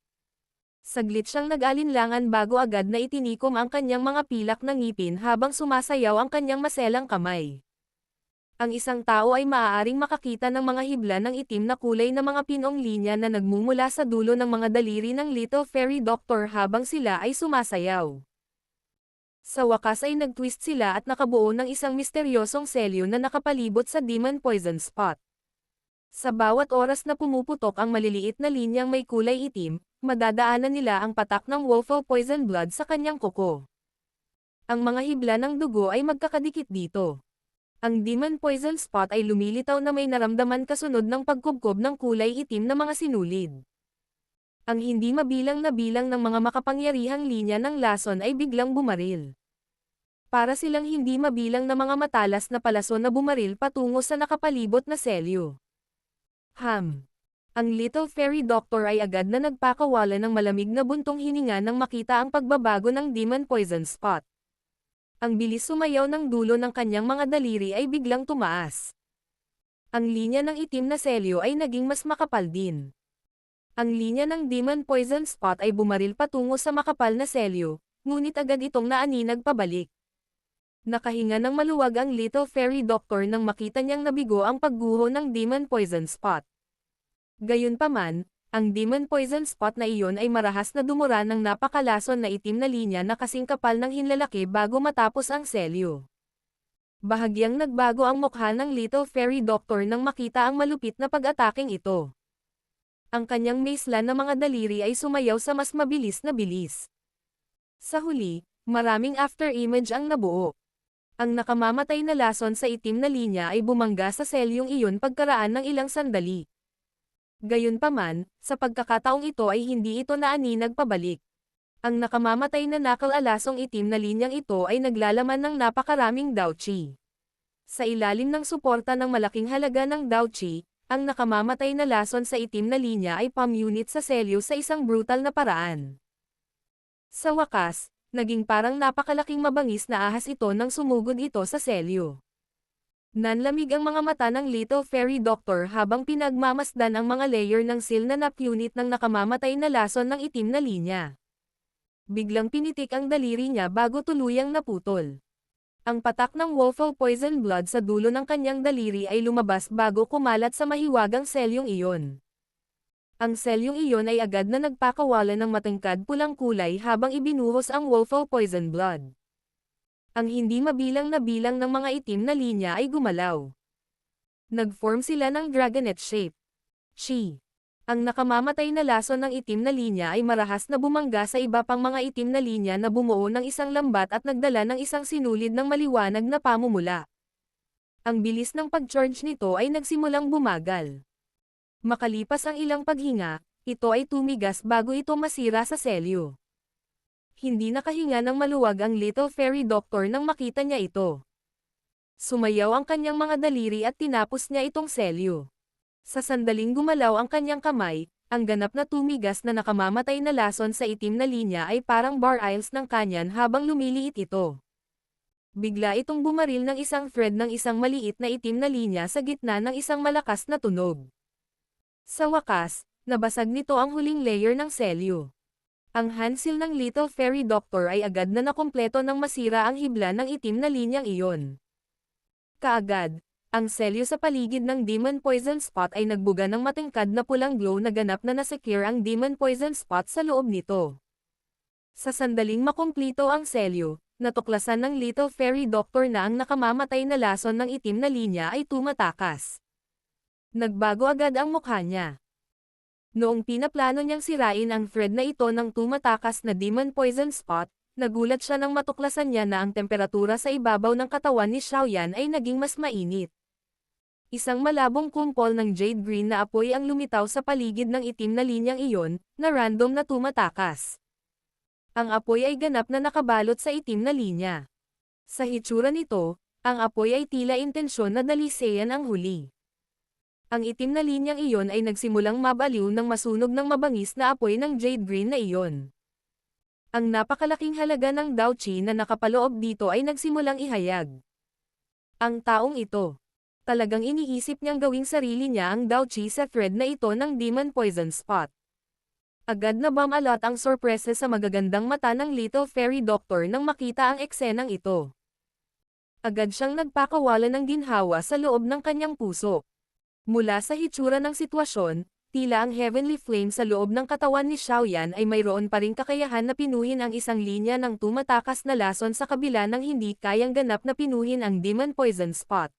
Saglit siyang nag-alinlangan bago agad na itinikom ang kanyang mga pilak na ngipin habang sumasayaw ang kanyang maselang kamay. Ang isang tao ay maaaring makakita ng mga hibla ng itim na kulay na mga pinong linya na nagmumula sa dulo ng mga daliri ng Little Fairy Doctor habang sila ay sumasayaw. Sa wakas ay nag-twist sila at nakabuo ng isang misteryosong selyo na nakapalibot sa Demon Poison Spot. Sa bawat oras na pumuputok ang maliliit na linyang may kulay itim, madadaanan nila ang patak ng Wolfo Poison Blood sa kanyang kuko. Ang mga hibla ng dugo ay magkakadikit dito. Ang Demon Poison Spot ay lumilitaw na may naramdaman kasunod ng pagkubkob ng kulay itim na mga sinulid. Ang hindi mabilang na bilang ng mga makapangyarihang linya ng lason ay biglang bumaril. Para silang hindi mabilang na mga matalas na palason na bumaril patungo sa nakapalibot na selyo. Ang Little Fairy Doctor ay agad na nagpakawala ng malamig na buntong hininga nang makita ang pagbabago ng Demon Poison Spot. Ang bilis sumayaw ng dulo ng kanyang mga daliri ay biglang tumaas. Ang linya ng itim na selyo ay naging mas makapal din. Ang linya ng Demon Poison Spot ay bumaril patungo sa makapal na selyo, ngunit agad itong naaninag pabalik. Nakahinga ng maluwag ang Little Fairy Doctor nang makita niyang nabigo ang pagguho ng Demon Poison Spot. Gayunpaman, ang Demon Poison Spot na iyon ay marahas na dumura ng napakalason na itim na linya na kasing kapal ng hinlalaki bago matapos ang selyo. Bahagyang nagbago ang mukha ng Little Fairy Doctor nang makita ang malupit na pag-ataking ito. Ang kanyang maisla na mga daliri ay sumayaw sa mas mabilis na bilis. Sa huli, maraming after-image ang nabuo. Ang nakamamatay na lason sa itim na linya ay bumangga sa selyong iyon pagkaraan ng ilang sandali. Gayunpaman, sa pagkakataong ito ay hindi ito naaninag pabalik. Ang nakamamatay na nakal-alasong itim na linyang ito ay naglalaman ng napakaraming Daochi. Sa ilalim ng suporta ng malaking halaga ng Daochi, ang nakamamatay na lason sa itim na linya ay pamunit sa selyo sa isang brutal na paraan. Sa wakas, naging parang napakalaking mabangis na ahas ito nang sumugod ito sa selyo. Nanlamig ang mga mata ng Little Fairy Doctor habang pinagmamasdan ang mga layer ng seal na napunit ng nakamamatay na lason ng itim na linya. Biglang pinitik ang daliri niya bago tuluyang naputol. Ang patak ng Wolfel Poison Blood sa dulo ng kanyang daliri ay lumabas bago kumalat sa mahiwagang selyong iyon. Ang selyong iyon ay agad na nagpakawalan ng matangkad pulang kulay habang ibinuhos ang Wolfel Poison Blood. Ang hindi mabilang na bilang ng mga itim na linya ay gumalaw. Nag-form sila ng dragonet shape. Chi. Ang nakamamatay na lason ng itim na linya ay marahas na bumangga sa iba pang mga itim na linya na bumuo ng isang lambat at nagdala ng isang sinulid ng maliwanag na pamumula. Ang bilis ng pag-charge nito ay nagsimulang bumagal. Makalipas ang ilang paghinga, ito ay tumigas bago ito masira sa selyo. Hindi nakahinga ng maluwag ang Little Fairy Doctor nang makita niya ito. Sumayaw ang kanyang mga daliri at tinapos niya itong selyo. Sa sandaling gumalaw ang kanyang kamay, ang ganap na tumigas na nakamamatay na lason sa itim na linya ay parang bar aisles ng kanyan habang lumiliit ito. Bigla itong bumaril ng isang thread ng isang maliit na itim na linya sa gitna ng isang malakas na tunog. Sa wakas, nabasag nito ang huling layer ng selyo. Ang handsil ng Little Fairy Doctor ay agad na nakumpleto nang masira ang hibla ng itim na linyang iyon. Kaagad, ang selyo sa paligid ng Demon Poison Spot ay nagbuga ng matingkad na pulang glow na ganap na nasecure ang Demon Poison Spot sa loob nito. Sa sandaling makumplito ang selyo, natuklasan ng Little Fairy Doctor na ang nakamamatay na lason ng itim na linya ay tumatakas. Nagbago agad ang mukha niya. Noong pinaplano niyang sirain ang thread na ito ng tumatakas na Demon Poison Spot, nagulat siya nang matuklasan niya na ang temperatura sa ibabaw ng katawan ni Xiaoyan ay naging mas mainit. Isang malabong kumpol ng jade green na apoy ang lumitaw sa paligid ng itim na linyang iyon, na random na tumatakas. Ang apoy ay ganap na nakabalot sa itim na linya. Sa hitsura nito, ang apoy ay tila intensyon na dalisayan ang huli. Ang itim na linyang iyon ay nagsimulang mabaliw nang masunog ng mabangis na apoy ng jade green na iyon. Ang napakalaking halaga ng Dao Qi na nakapaloob dito ay nagsimulang ihayag. Ang taong ito, talagang iniisip niyang gawing sarili niya ang Dao Qi sa thread na ito ng Demon Poison Spot. Agad na bumalot ang sorpresa sa magagandang mata ng Little Fairy Doctor nang makita ang eksenang ito. Agad siyang nagpakawalan ng ginhawa sa loob ng kanyang puso. Mula sa hitsura ng sitwasyon, tila ang heavenly flame sa loob ng katawan ni Xiaoyan ay mayroon pa ring kakayahan na pinuhin ang isang linya ng tumatakas na lason sa kabila ng hindi kayang ganap na pinuhin ang Demon Poison Spot.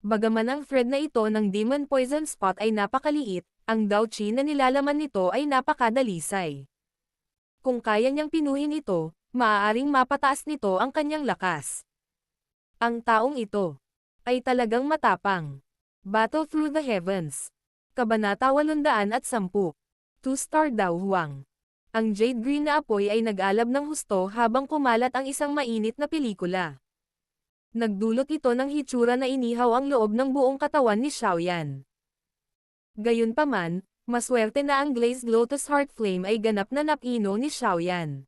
Bagaman ang thread na ito ng Demon Poison Spot ay napakaliit, ang Dao Qi na nilalaman nito ay napakadalisay. Kung kaya niyang pinuhin ito, maaaring mapataas nito ang kanyang lakas. Ang taong ito ay talagang matapang. Battle Through the Heavens. Kabanata 810. 2-star Dao Huang. Ang jade green na apoy ay nag-alab ng husto habang kumalat ang isang mainit na pelikula. Nagdulot ito ng hitsura na inihaw ang loob ng buong katawan ni Xiaoyan. Gayunpaman, maswerte na ang Glazed Lotus Heart Flame ay ganap na napino ni Xiaoyan.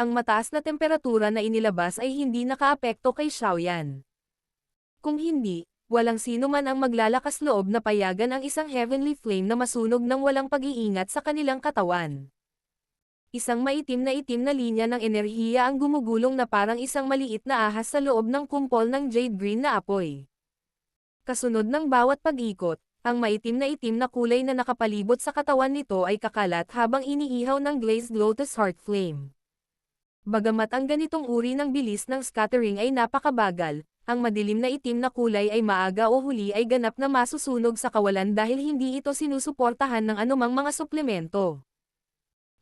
Ang mataas na temperatura na inilabas ay hindi nakaapekto kay Xiaoyan. Kung hindi, walang sino man ang maglalakas loob na payagan ang isang heavenly flame na masunog ng walang pag-iingat sa kanilang katawan. Isang itim na linya ng enerhiya ang gumugulong na parang isang maliit na ahas sa loob ng kumpol ng jade green na apoy. Kasunod ng bawat pag-ikot, ang maitim na kulay na nakapalibot sa katawan nito ay kakalat habang iniihaw ng Glazed Lotus Heart Flame. Bagamat ang ganitong uri ng bilis ng scattering ay napakabagal, ang madilim na itim na kulay ay maaga o huli ay ganap na masusunog sa kawalan dahil hindi ito sinusuportahan ng anumang mga suplemento.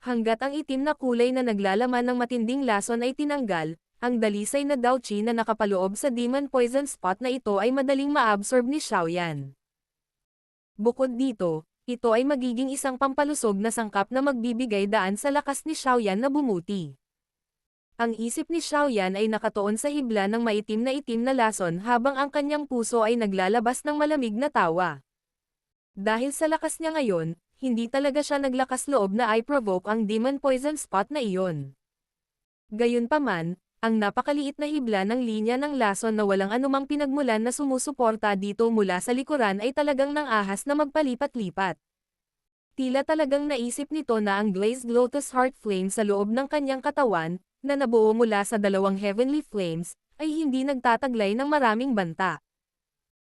Hanggat ang itim na kulay na naglalaman ng matinding lason ay tinanggal, ang dalisay na Dao Qi na nakapaloob sa Demon Poison Spot na ito ay madaling maabsorb ni Xiaoyan. Bukod dito, ito ay magiging isang pampalusog na sangkap na magbibigay daan sa lakas ni Xiaoyan na bumuti. Ang isip ni Xiaoyan ay nakatuon sa hibla ng maitim na lason habang ang kanyang puso ay naglalabas ng malamig na tawa. Dahil sa lakas niya ngayon, hindi talaga siya naglakas loob na i-provoke ang Demon Poison Spot na iyon. Gayunpaman, Ang napakaliit na hibla ng linya ng lason na walang anumang pinagmulan na sumusuporta dito mula sa likuran ay talagang nang-ahas na magpalipat-lipat. Tila talagang naisip nito na ang glazed lotus heart flame sa loob ng kanyang katawan, na nabuo mula sa dalawang heavenly flames, ay hindi nagtataglay ng maraming banta.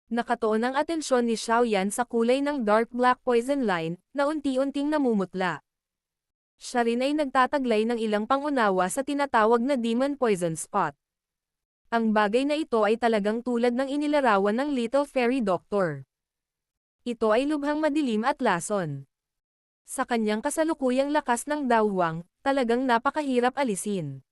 Nakatuon ang atensyon ni Xiaoyan sa kulay ng dark black poison line, na unti-unting namumutla. Siya rin ay nagtataglay ng ilang pangunawa sa tinatawag na demon poison spot. Ang bagay na ito ay talagang tulad ng inilarawan ng Little Fairy Doctor. Ito ay lubhang madilim at lason. Sa kanyang kasalukuyang lakas ng dawhang, talagang napakahirap alisin.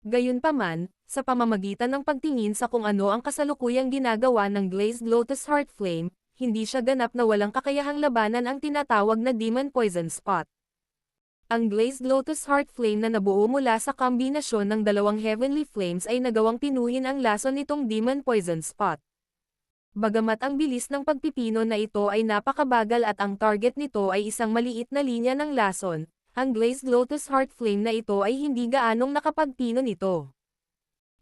Gayunpaman, sa pamamagitan ng pagtingin sa kung ano ang kasalukuyang ginagawa ng glazed lotus heart flame, hindi siya ganap na walang kakayahang labanan ang tinatawag na demon poison spot. Ang glazed lotus heart flame na nabuo mula sa kombinasyon ng dalawang heavenly flames ay nagawang pinuhin ang lason nitong demon poison spot. Bagamat ang bilis ng pagpipino na ito ay napakabagal at ang target nito ay isang maliit na linya ng lason, ang glazed lotus heart flame na ito ay hindi gaanong nakapagpino nito.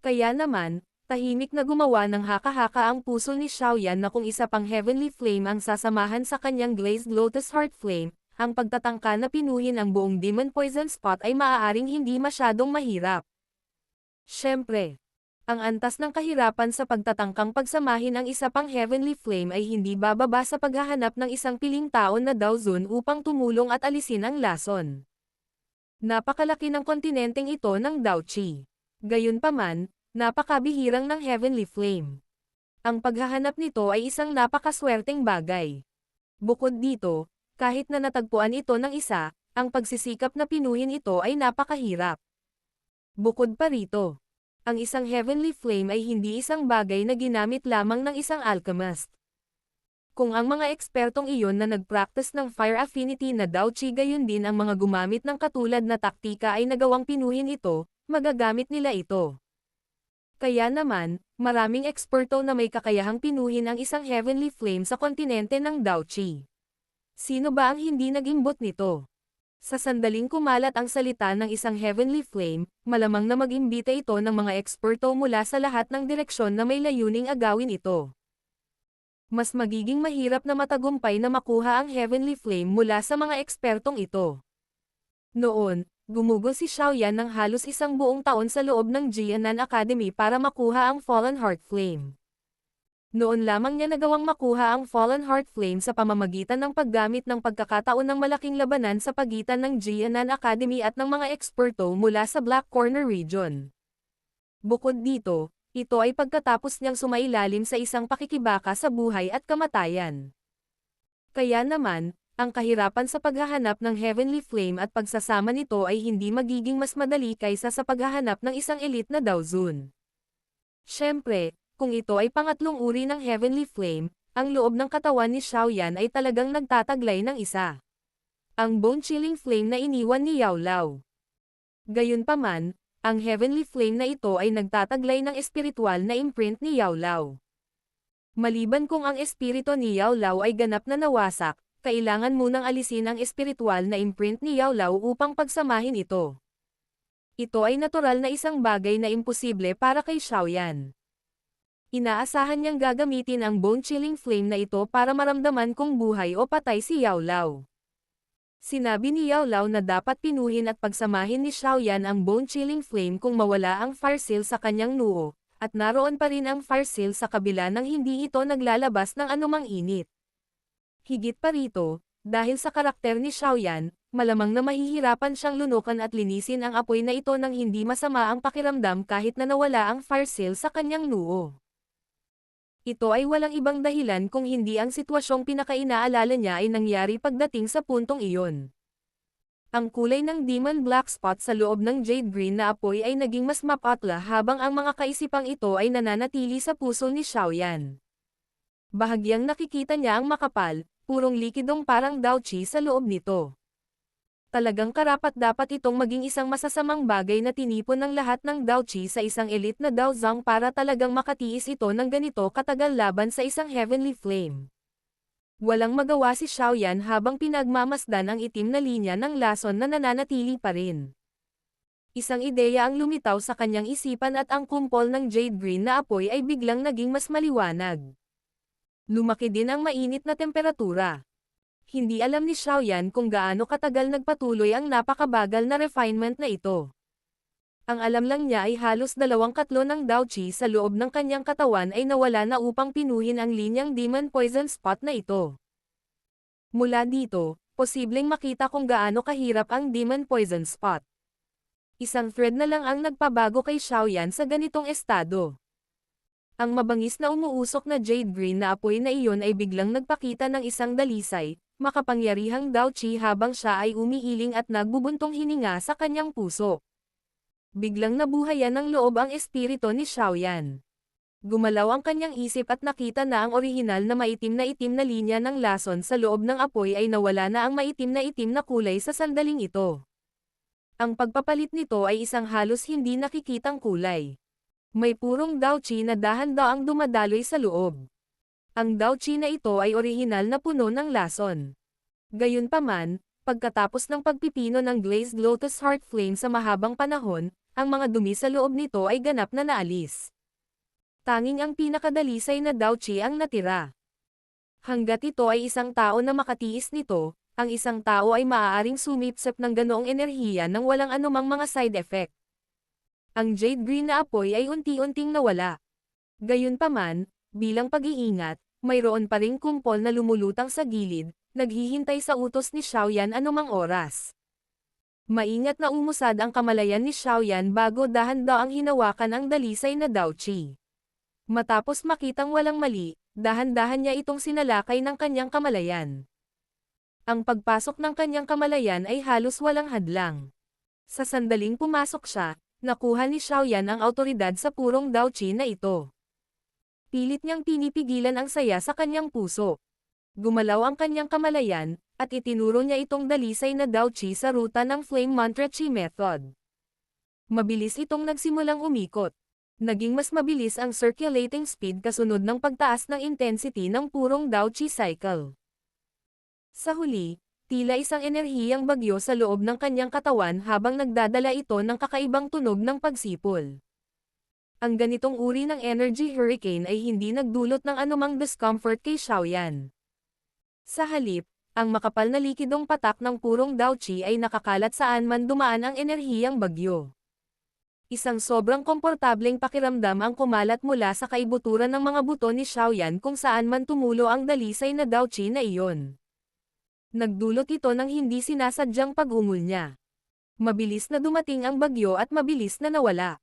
Kaya naman, tahimik na gumawa ng haka-haka ang puso ni Xiaoyan na kung isa pang heavenly flame ang sasamahan sa kanyang glazed lotus heart flame, ang pagtatangka na pinuhin ang buong demon poison spot ay maaaring hindi masyadong mahirap. Siyempre, ang antas ng kahirapan sa pagtatangkang pagsamahin ang isa pang heavenly flame ay hindi bababa sa paghahanap ng isang piling taon na Daozun upang tumulong at alisin ang lason. Napakalaki ng kontinenteng ito ng Daoqi. Gayunpaman, napakabihirang ng heavenly flame. Ang paghahanap nito ay isang napakaswerteng bagay. Bukod dito, kahit na natagpuan ito ng isa, ang pagsisikap na pinuhin ito ay napakahirap. Bukod pa rito, ang isang heavenly flame ay hindi isang bagay na ginamit lamang ng isang alchemist. Kung ang mga ekspertong iyon na nag-practice ng fire affinity na Daoqi gayon din ang mga gumamit ng katulad na taktika ay nagawang pinuhin ito, magagamit nila ito. Kaya naman, maraming eksperto na may kakayahang pinuhin ang isang heavenly flame sa kontinente ng Daoqi. Sino ba ang hindi nagimbot nito? Sa sandaling kumalat ang salita ng isang heavenly flame, malamang na mag-imbita ito ng mga eksperto mula sa lahat ng direksyon na may layuning agawin ito. Mas magiging mahirap na matagumpay na makuha ang heavenly flame mula sa mga ekspertong ito. Noon, gumugol si Xiaoyan ng halos isang buong taon sa loob ng Jianan Academy para makuha ang Fallen Heart Flame. Noon lamang niya nagawang makuha ang Fallen Heart Flame sa pamamagitan ng paggamit ng pagkakataon ng malaking labanan sa pagitan ng Jianan Academy at ng mga eksperto mula sa Black Corner region. Bukod dito, ito ay pagkatapos niyang sumailalim sa isang pakikibaka sa buhay at kamatayan. Kaya naman, ang kahirapan sa paghahanap ng Heavenly Flame at pagsasama nito ay hindi magiging mas madali kaysa sa paghahanap ng isang elite na Daozun. Siyempre, kung ito ay pangatlong uri ng Heavenly Flame, ang loob ng katawan ni Xiaoyan ay talagang nagtataglay ng isa. Ang bone-chilling flame na iniwan ni Yao Lao. Gayunpaman, ang Heavenly Flame na ito ay nagtataglay ng espiritual na imprint ni Yao Lao. Maliban kung ang espiritu ni Yao Lao ay ganap na nawasak, kailangan munang alisin ang espiritual na imprint ni Yao Lao upang pagsamahin ito. Ito ay natural na isang bagay na imposible para kay Xiaoyan. Inaasahan niyang gagamitin ang bone-chilling flame na ito para maramdaman kung buhay o patay si Yao Lao. Sinabi ni Yao Lao na dapat pinuhin at pagsamahin ni Xiaoyan ang bone-chilling flame kung mawala ang fire seal sa kanyang noo, at naroon pa rin ang fire seal sa kabila nang hindi ito naglalabas ng anumang init. Higit pa rito, dahil sa karakter ni Xiaoyan, malamang na mahihirapan siyang lunukan at linisin ang apoy na ito nang hindi masama ang pakiramdam kahit na nawala ang fire seal sa kanyang noo. Ito ay walang ibang dahilan kung hindi ang sitwasyong pinakainaalala niya ay nangyari pagdating sa puntong iyon. Ang kulay ng demon black spot sa loob ng jade green na apoy ay naging mas mapatla habang ang mga kaisipang ito ay nananatili sa puso ni Xiaoyan. Bahagyang nakikita niya ang makapal, purong likidong parang Daoqi sa loob nito. Talagang karapat-dapat itong maging isang masasamang bagay na tinipon ng lahat ng Daoqi sa isang elite na Daozang para talagang makatiis ito ng ganito katagal laban sa isang heavenly flame. Walang magawa si Xiaoyan habang pinagmamasdan ang itim na linya ng lason na nananatili pa rin. Isang ideya ang lumitaw sa kanyang isipan at ang kumpol ng jade green na apoy ay biglang naging mas maliwanag. Lumaki din ang mainit na temperatura. Hindi alam ni Xiaoyan kung gaano katagal nagpatuloy ang napakabagal na refinement na ito. Ang alam lang niya ay halos 2/3 ng Dao Qi sa loob ng kanyang katawan ay nawala na upang pinuhin ang linyang demon poison spot na ito. Mula dito, posibleng makita kung gaano kahirap ang demon poison spot. Isang thread na lang ang nagpabago kay Xiaoyan sa ganitong estado. Ang mabangis na umuusok na jade green na apoy na iyon ay biglang nagpakita ng isang dalisay, makapangyarihang Dao Qi habang siya ay umiiling at nagbubuntong hininga sa kanyang puso. Biglang nabuhayan ng loob ang espiritu ni Xiaoyan. Gumalaw ang kanyang isip at nakita na ang orihinal na itim na linya ng lason sa loob ng apoy ay nawala na ang itim na kulay sa sandaling ito. Ang pagpapalit nito ay isang halos hindi nakikitang kulay. May purong Dao Qi na dahan-daang dumadaloy sa loob. Ang Dao Qi na ito ay orihinal na puno ng lason. Gayunpaman, pagkatapos ng pagpipino ng glazed lotus heart flame sa mahabang panahon, ang mga dumi sa loob nito ay ganap na naalis. Tanging ang pinakadalisay na Dao Qi ang natira. Hanggat ito ay isang tao na makatiis nito, ang isang tao ay maaaring sumipsip ng ganoong enerhiya nang walang anumang mga side effect. Ang jade green na apoy ay unti-unting nawala. Gayunpaman, bilang pag-iingat, mayroon pa ring kumpol na lumulutang sa gilid, naghihintay sa utos ni Xiaoyan anumang oras. Maingat na umusad ang kamalayan ni Xiaoyan bago dahan-daang hinawakan ang dalisay na Dao Qi. Matapos makitang walang mali, dahan-dahan niya itong sinalakay ng kanyang kamalayan. Ang pagpasok ng kanyang kamalayan ay halos walang hadlang. Sa sandaling pumasok siya, nakuha ni Xiaoyan ang awtoridad sa purong Dao Qi na ito. Pilit niyang pinipigilan ang saya sa kanyang puso. Gumalaw ang kanyang kamalayan, at itinuro niya itong dalisay na Dao Qi sa ruta ng Flame Mantra Qi Method. Mabilis itong nagsimulang umikot. Naging mas mabilis ang circulating speed kasunod ng pagtaas ng intensity ng purong Dao Qi cycle. Sa huli, tila isang enerhiyang bagyo sa loob ng kanyang katawan habang nagdadala ito ng kakaibang tunog ng pagsipol. Ang ganitong uri ng energy hurricane ay hindi nagdulot ng anumang discomfort kay Xiaoyan. Sa halip, ang makapal na likidong patak ng purong Dao Qi ay nakakalat saan man dumaan ang enerhiyang bagyo. Isang sobrang komportableng pakiramdam ang kumalat mula sa kaibuturan ng mga buto ni Xiaoyan kung saan man tumulo ang dalisay na Dao Qi na iyon. Nagdulot ito ng hindi sinasadyang pag-ungol niya. Mabilis na dumating ang bagyo at mabilis na nawala.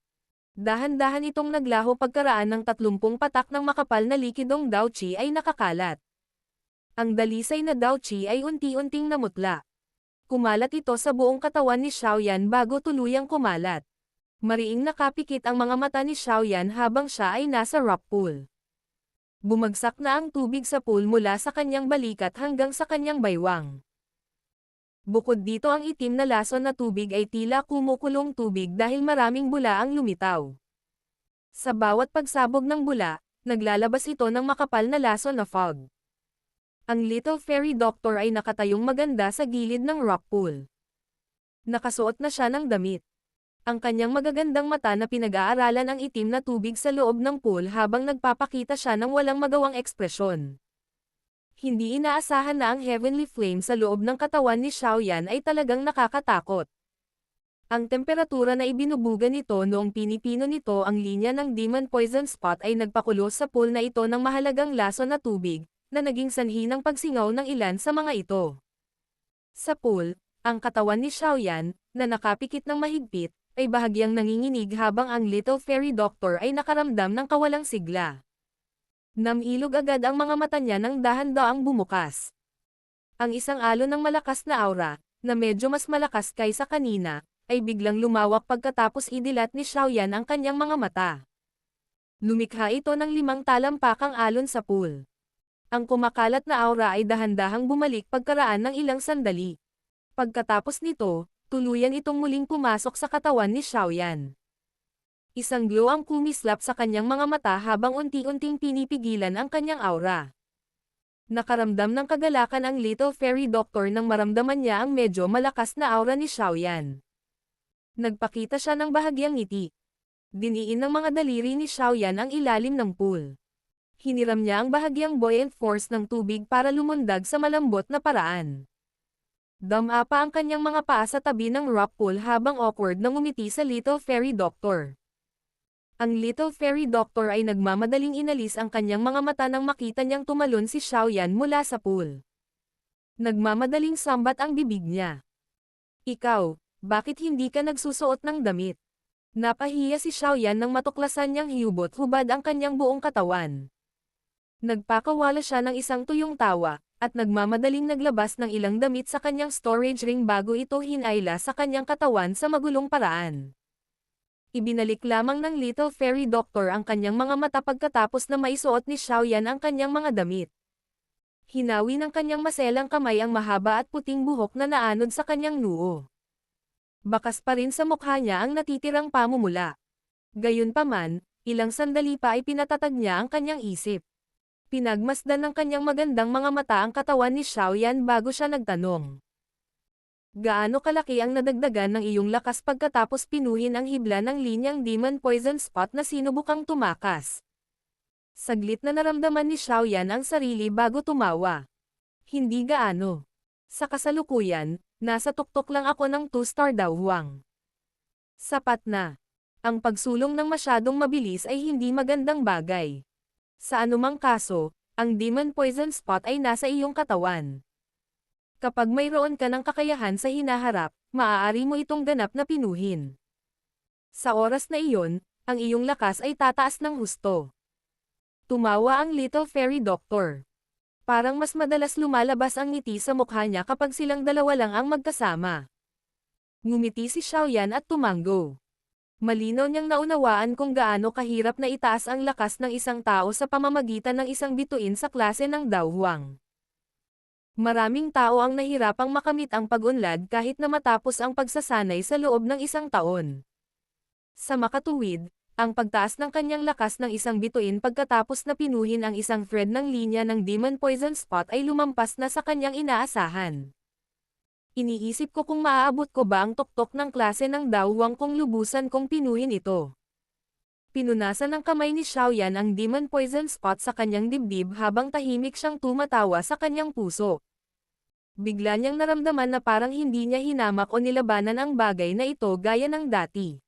Dahan-dahan itong naglaho pagkaraan ng 30 patak ng makapal na likidong Dao Qi ay nakakalat. Ang dalisay na Dao Qi ay unti-unting namutla. Kumalat ito sa buong katawan ni Xiaoyan bago tuluyang kumalat. Mariing nakapikit ang mga mata ni Xiaoyan habang siya ay nasa rock pool. Bumagsak na ang tubig sa pool mula sa kanyang balikat hanggang sa kanyang baywang. Bukod dito ang itim na lason na tubig ay tila kumukulong tubig dahil maraming bula ang lumitaw. Sa bawat pagsabog ng bula, naglalabas ito ng makapal na lason na fog. Ang Little Fairy Doctor ay nakatayong maganda sa gilid ng rock pool. Nakasuot na siya ng damit. Ang kanyang magagandang mata na pinag-aaralan ang itim na tubig sa loob ng pool habang nagpapakita siya ng walang magawang ekspresyon. Hindi inaasahan na ang heavenly flame sa loob ng katawan ni Xiaoyan ay talagang nakakatakot. Ang temperatura na ibinubuga nito noong pinipino nito ang linya ng demon poison spot ay nagpakulo sa pool na ito ng mahalagang lason na tubig, na naging sanhi ng pagsingaw ng ilan sa mga ito. Sa pool, ang katawan ni Xiaoyan, na nakapikit ng mahigpit, ay bahagyang nanginginig habang ang Little Fairy Doctor ay nakaramdam ng kawalang sigla. Namilog agad ang mga mata niya nang dahan-daang bumukas. Ang isang alon ng malakas na aura, na medyo mas malakas kaysa kanina, ay biglang lumawak pagkatapos idilat ni Xiaoyan ang kanyang mga mata. Lumikha ito ng 5 talampakang alon sa pool. Ang kumakalat na aura ay dahan-dahang bumalik pagkaraan ng ilang sandali. Pagkatapos nito, tuluyan itong muling pumasok sa katawan ni Xiaoyan. Isang glow ang kumislap sa kanyang mga mata habang unti-unting pinipigilan ang kanyang aura. Nakaramdam ng kagalakan ang Little Fairy Doctor nang maramdaman niya ang medyo malakas na aura ni Xiaoyan. Nagpakita siya ng bahagyang ngiti. Diniin ng mga daliri ni Xiaoyan ang ilalim ng pool. Hiniram niya ang bahagyang buoyant force ng tubig para lumundag sa malambot na paraan. Dama pa ang kanyang mga paa sa tabi ng rock pool habang awkward na ngumiti sa Little Fairy Doctor. Ang Little Fairy Doctor ay nagmamadaling inalis ang kanyang mga mata nang makita niyang tumalon si Xiaoyan mula sa pool. Nagmamadaling sambat ang bibig niya. Ikaw, bakit hindi ka nagsusuot ng damit? Napahiya si Xiaoyan nang matuklasan niyang hiyubot-hubad ang kanyang buong katawan. Nagpakawala siya ng isang tuyong tawa, at nagmamadaling naglabas ng ilang damit sa kanyang storage ring bago ito hinayla sa kanyang katawan sa magulong paraan. Ibinalik lamang ng Little Fairy Doctor ang kanyang mga mata pagkatapos na maisuot ni Xiaoyan ang kanyang mga damit. Hinawi ng kanyang maselang kamay ang mahaba at puting buhok na naanod sa kanyang noo. Bakas pa rin sa mukha niya ang natitirang pamumula. Gayunpaman, ilang sandali pa ay pinatatag niya ang kanyang isip. Pinagmasdan ng kanyang magandang mga mata ang katawan ni Xiaoyan bago siya nagtanong. Gaano kalaki ang nadagdagan ng iyong lakas pagkatapos pinuhin ang hibla ng linyang Demon Poison Spot na sinubukang tumakas? Saglit na naramdaman ni Xiaoyan ang sarili bago tumawa. Hindi gaano. Sa kasalukuyan, nasa tuktok lang ako ng 2-star daw Huang. Sapat na. Ang pagsulong ng masyadong mabilis ay hindi magandang bagay. Sa anumang kaso, ang Demon Poison Spot ay nasa iyong katawan. Kapag mayroon ka ng kakayahan sa hinaharap, maaari mo itong ganap na pinuhin. Sa oras na iyon, ang iyong lakas ay tataas ng husto. Tumawa ang Little Fairy Doctor. Parang mas madalas lumalabas ang ngiti sa mukha niya kapag silang dalawa lang ang magkasama. Ngumiti si Xiaoyan at tumango. Malinaw niyang naunawaan kung gaano kahirap na itaas ang lakas ng isang tao sa pamamagitan ng isang bituin sa klase ng Dao Huang. Maraming tao ang nahirapang makamit ang pag-unlad kahit na matapos ang pagsasanay sa loob ng isang taon. Sa makatuwid, ang pagtaas ng kanyang lakas ng isang bituin pagkatapos na pinuhin ang isang thread ng linya ng Demon Poison Spot ay lumampas na sa kanyang inaasahan. Iniisip ko kung maaabot ko ba ang tuktok ng klase ng Dao Huang kung lubusan kong pinuhin ito. Pinunasan ng kamay ni Xiaoyan ang Demon Poison Spot sa kanyang dibdib habang tahimik siyang tumatawa sa kanyang puso. Bigla niyang naramdaman na parang hindi niya hinamak o nilabanan ang bagay na ito gaya ng dati.